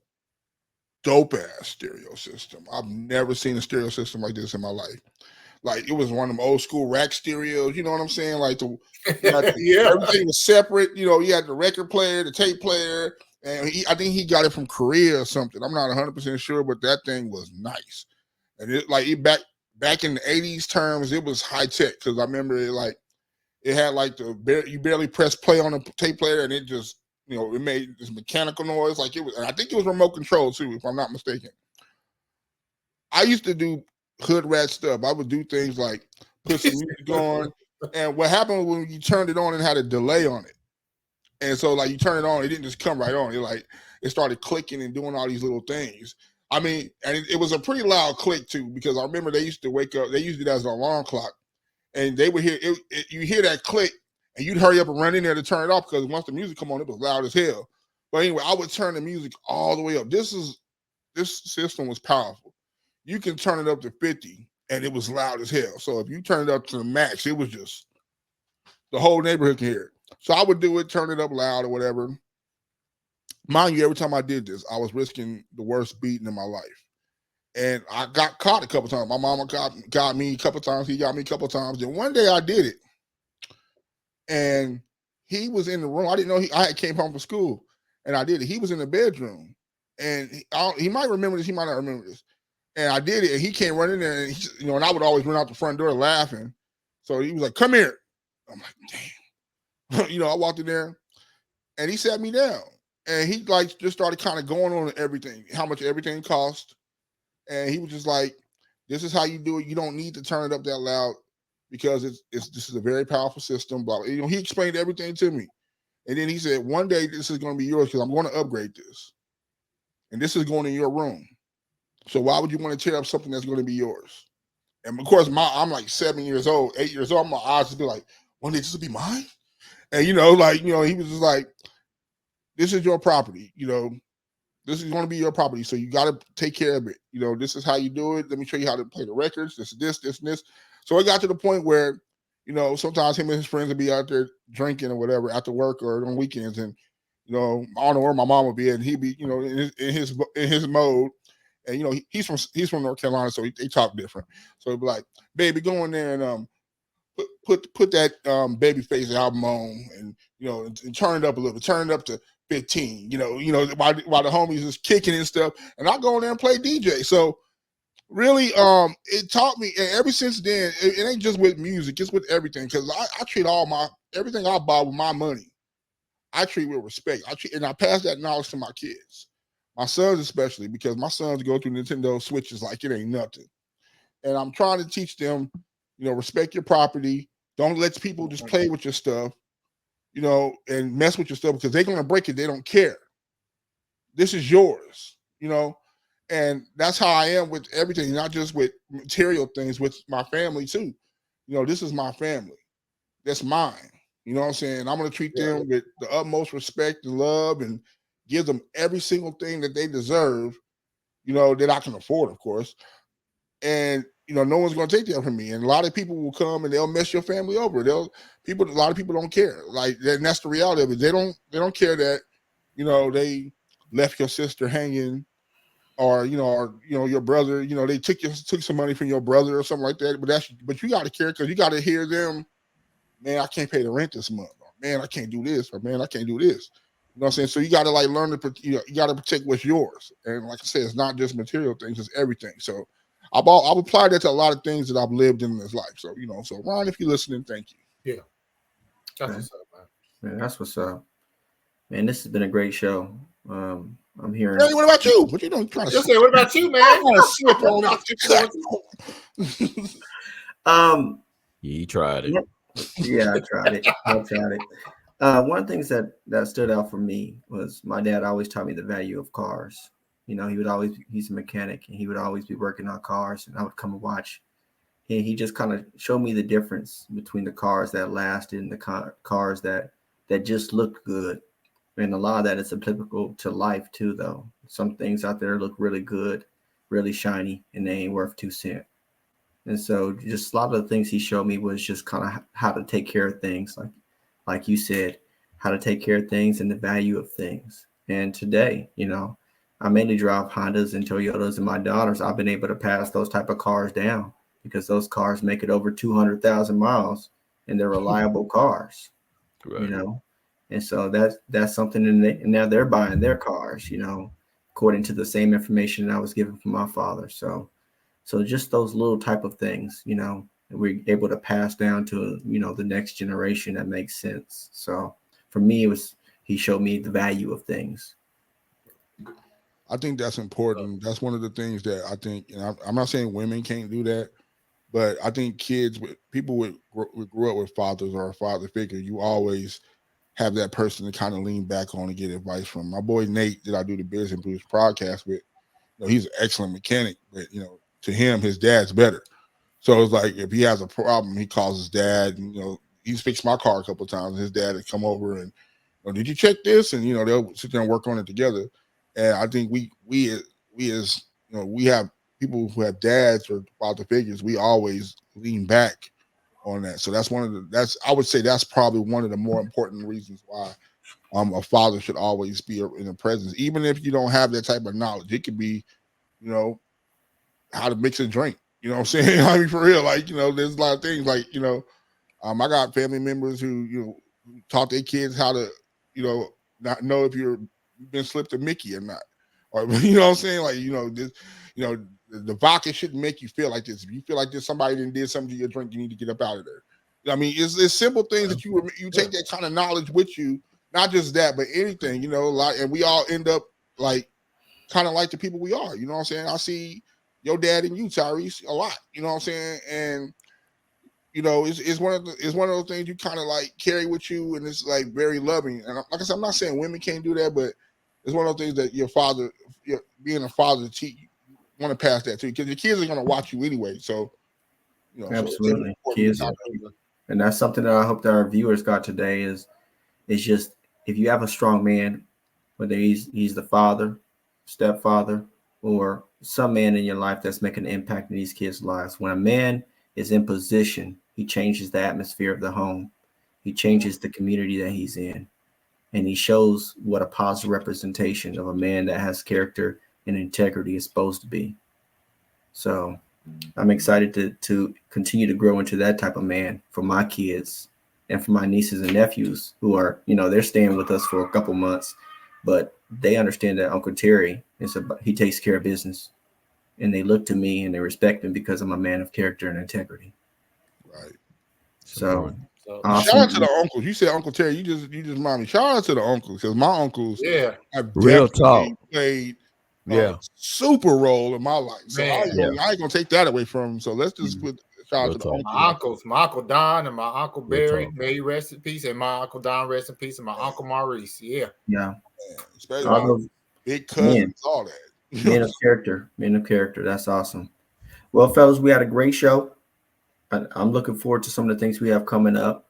dope ass stereo system. I've never seen a stereo system like this in my life. Like, it was one of them old school rack stereos. You know what I'm saying? Like, everything was separate. You had the record player, the tape player, and I think he got it from Korea or something. I'm not 100% sure, but that thing was nice. And back in the 80s terms, it was high tech, because I remember it had like you barely press play on the tape player, and it just it made this mechanical noise, like it was. And I think it was remote control too, if I'm not mistaken. I used to do hood rat stuff. I would do things like put some music on, and what happened when you turned it on and had a delay on it, and so like you turn it on, it didn't just come right on. It started clicking and doing all these little things. I mean, and it was a pretty loud click too, because I remember they used to wake up. They used it as an alarm clock, and they would hear it. You hear that click, and you'd hurry up and run in there to turn it off, because once the music come on, it was loud as hell. But anyway, I would turn the music all the way up. This system was powerful. You can turn it up to 50, and it was loud as hell. So if you turn it up to the max, it was just the whole neighborhood can hear it. So I would do it, turn it up loud or whatever. Mind you, every time I did this, I was risking the worst beating in my life. And I got caught a couple times. My mama got me a couple times. He got me a couple times. And one day I did it. And he was in the room. I didn't know I came home from school. And I did it. He was in the bedroom. And he might remember this. He might not remember this. And I did it. And he came running there. And, and I would always run out the front door laughing. So he was like, come here. I'm like, damn. I walked in there. And he sat me down. And he just started kind of going on everything, how much everything cost. And he was just like, this is how you do it. You don't need to turn it up that loud because this is a very powerful system. But he explained everything to me. And then he said, one day this is going to be yours because I'm going to upgrade this. And this is going in your room. So why would you want to tear up something that's going to be yours? And of course, I'm like 7 years old, 8 years old. My eyes would be like, one day this will be mine? And, he was just like, this is your property. This is going to be your property. So you got to take care of it. This is how you do it. Let me show you how to play the records. This, and this. So it got to the point where, sometimes him and his friends would be out there drinking or whatever after work or on weekends. And, I don't know where my mom would be. And he'd be, in his mode. And, he's from North Carolina. So they talk different. So he'd be like, baby, go in there and put that Babyface album on and, and turn it up a little, turn it up to 15, while the homies is kicking and stuff, and I go in there and play DJ. So really, it taught me, and ever since then, it ain't just with music, it's with everything. Because I treat everything I buy with my money, I treat with respect. And I pass that knowledge to my kids, my sons especially, because my sons go through Nintendo Switches like it ain't nothing. And I'm trying to teach them, respect your property. Don't let people just play with your stuff. And mess with your stuff because they're going to break it. They don't care. This is yours, and that's how I am with everything, not just with material things, with my family too. This is my family. That's mine. You know what I'm saying? I'm going to treat them with the utmost respect and love and give them every single thing that they deserve, that I can afford, of course. And, no one's going to take that from me. And a lot of people will come and they'll mess your family over. A lot of people don't care. And that's the reality of it. They don't care that, they left your sister hanging or your brother, they took some money from your brother or something like that. But you got to care because you got to hear them, man, I can't pay the rent this month. Or, man, I can't do this. Or, man, I can't do this. You know what I'm saying? So you got to learn to, you got to protect what's yours. And like I said, it's not just material things, it's everything. So I've applied that to a lot of things that I've lived in this life. So, so Ron, if you're listening, thank you. Yeah. That's what's up, man. That's what's up. Man, this has been a great show. I'm hearing. Hey, what about you? What you doing? Trying to say, what about you, man? I want to slip on it. You tried it. Yeah, I tried it. One of the things that stood out for me was my dad always taught me the value of cars. He's a mechanic and he would always be working on cars and I would come and watch. And he just kind of showed me the difference between the cars that lasted and the cars that just looked good. And a lot of that is applicable to life too, though. Some things out there look really good, really shiny, and they ain't worth 2 cents. And so just a lot of the things he showed me was just kind of how to take care of things, like you said, how to take care of things and the value of things. And today, I mainly drive Hondas and Toyotas, and my daughters, I've been able to pass those type of cars down because those cars make it over 200,000 miles and they're reliable cars, Right. And so that's something, and now they're buying their cars, according to the same information that I was given from my father. So just those little type of things, we're able to pass down to, the next generation that makes sense. So for me, he showed me the value of things. I think that's important. That's one of the things that I think, and I'm not saying women can't do that, but I think people grew up with fathers or a father figure, you always have that person to kind of lean back on and get advice from. My boy Nate that I do the Beers and Blues podcast with, he's an excellent mechanic, but to him, his dad's better. So it's like if he has a problem, he calls his dad, and he's fixed my car a couple of times. His dad would come over and, did you check this? And they'll sit there and work on it together. And I think we as we have people who have dads or father figures, we always lean back on that. So that's I would say that's probably one of the more important reasons why a father should always be in the presence, even if you don't have that type of knowledge. It could be, you know, how to mix a drink. You know what I'm saying? I mean, for real, like, you know, there's a lot of things like, you know, I got family members who, you know, taught their kids how to, you know, not know if you've been slipped a Mickey or not, or you know what I'm saying? Like, you know, this, you know, the vodka shouldn't make you feel like this. If you feel like somebody did something to your drink, you need to get up out of there. I mean, it's simple things that you take that kind of knowledge with you, not just that, but anything, you know, like, and we all end up like kind of like the people we are. You know what I'm saying? I see your dad and you, Tyrese, a lot. You know what I'm saying? And you know, it's one of those things you kind of like carry with you, and it's like very loving. And like I said, I'm not saying women can't do that, but it's one of those things that being a father, you want to pass that to you, because your kids are going to watch you anyway. So, you know, absolutely, kids, and that's something that I hope that our viewers got today is just, if you have a strong man, whether he's the father, stepfather, or some man in your life that's making an impact in these kids' lives. When a man is in position, he changes the atmosphere of the home. He changes the community that he's in. And he shows what a positive representation of a man that has character and integrity is supposed to be. So I'm excited to continue to grow into that type of man for my kids and for my nieces and nephews who are, you know, they're staying with us for a couple months, but they understand that Uncle Terry he takes care of business, and they look to me and they respect him because I'm a man of character and integrity. Right. So shout out to the uncles. You said Uncle Terry. You just remind me. Shout out to the uncles, because my uncles have real talk played super role in my life. So I ain't gonna take that away from them. So let's just put shout out to the uncles. My uncles, my Uncle Don and my Uncle Barry, may he rest in peace, and my Uncle Don rest in peace, and my Uncle Maurice. Yeah. Especially all those big cousins, all that. Men of character. That's awesome. Well, fellas, we had a great show. I'm looking forward to some of the things we have coming up.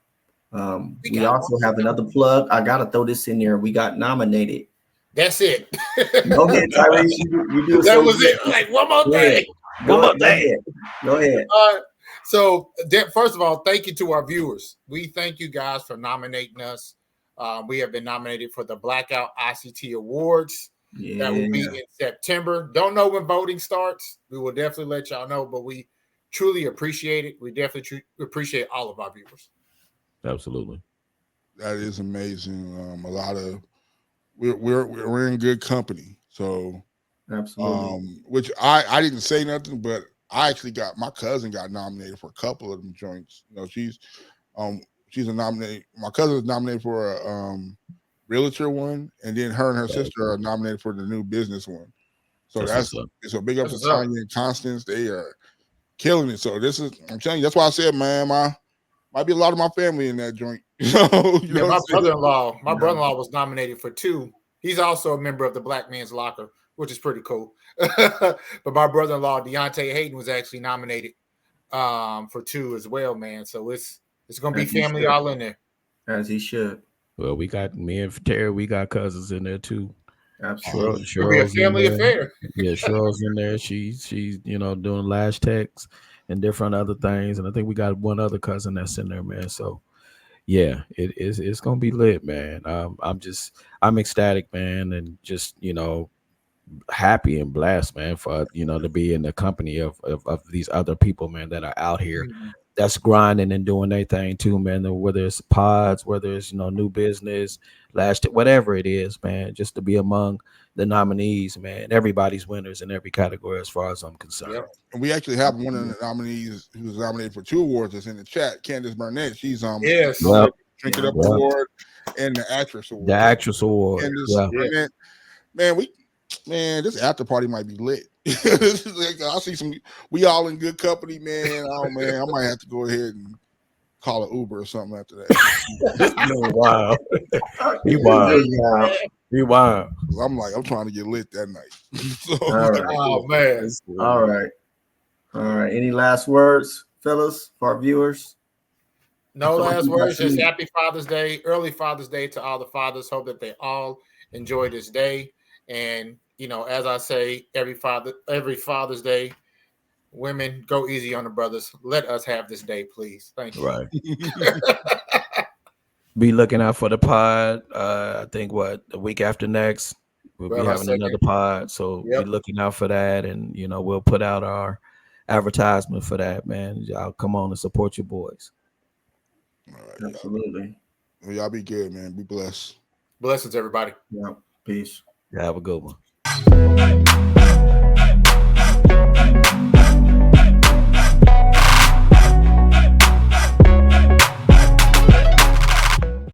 We also have another plug. I gotta throw this in there. We got nominated. That's it. Go ahead, Tyrese. You do that was it. Like one more thing. Go ahead. So, first of all, thank you to our viewers. We thank you guys for nominating us. We have been nominated for the Blackout ICT Awards. Yeah. That will be in September. Don't know when voting starts. We will definitely let y'all know, but we truly appreciate it. We definitely appreciate all of our viewers. Absolutely. That is amazing. A lot of we're in good company. So absolutely. Which I didn't say nothing, but I actually my cousin got nominated for a couple of them joints. You know, she's a nominee. My cousin was nominated for a realtor one, and then her and her sister are nominated for the new business one. So it's a big up to Tanya and Constance. They are killing it. So I'm telling you, that's why I said, man, might be a lot of my family in that joint. My brother-in-law was nominated for 2. He's also a member of the Black Men's Locker, which is pretty cool. But my brother-in-law, Deontay Hayden, was actually nominated for 2 as well, man. So it's gonna be family all in there. As he should. Well, we got me and Terry, we got cousins in there too. Absolutely. It'll be a family affair. Yeah, Cheryl's in there. She's doing lash techs and different other things. And I think we got one other cousin that's in there, man. So yeah, it's gonna be lit, man. I'm ecstatic, man, and just happy and blessed, man, for to be in the company of these other people, man, that are out here. Mm-hmm. That's grinding and doing their thing too, man. Whether it's pods, whether it's new business, whatever it is, man. Just to be among the nominees, man. Everybody's winners in every category, as far as I'm concerned. Yep. And we actually have one of the nominees who was nominated for 2 awards that's in the chat. Candace Burnett. She's Drink It Up Award and the Actress Award. The Actress Award. Burnett, man, this after party might be lit. I see we all in good company, man. Oh man, I might have to go ahead and call an Uber or something after that. Wow. He wild. I'm trying to get lit that night. All right. Oh man. All right. Any last words, fellas, for our viewers? No last words. Just happy Father's Day, early Father's Day to all the fathers. Hope that they all enjoy this day. And as I say, every Father's Day, women, go easy on the brothers. Let us have this day, please. Thank you. Right. Be looking out for the pod. I think the week after next we'll be having another pod. So be looking out for that, and we'll put out our advertisement for that, man. Y'all come on and support your boys. All right, absolutely. Y'all be good, man. Be blessed. Blessings, everybody. Yeah. Peace. Have a good one.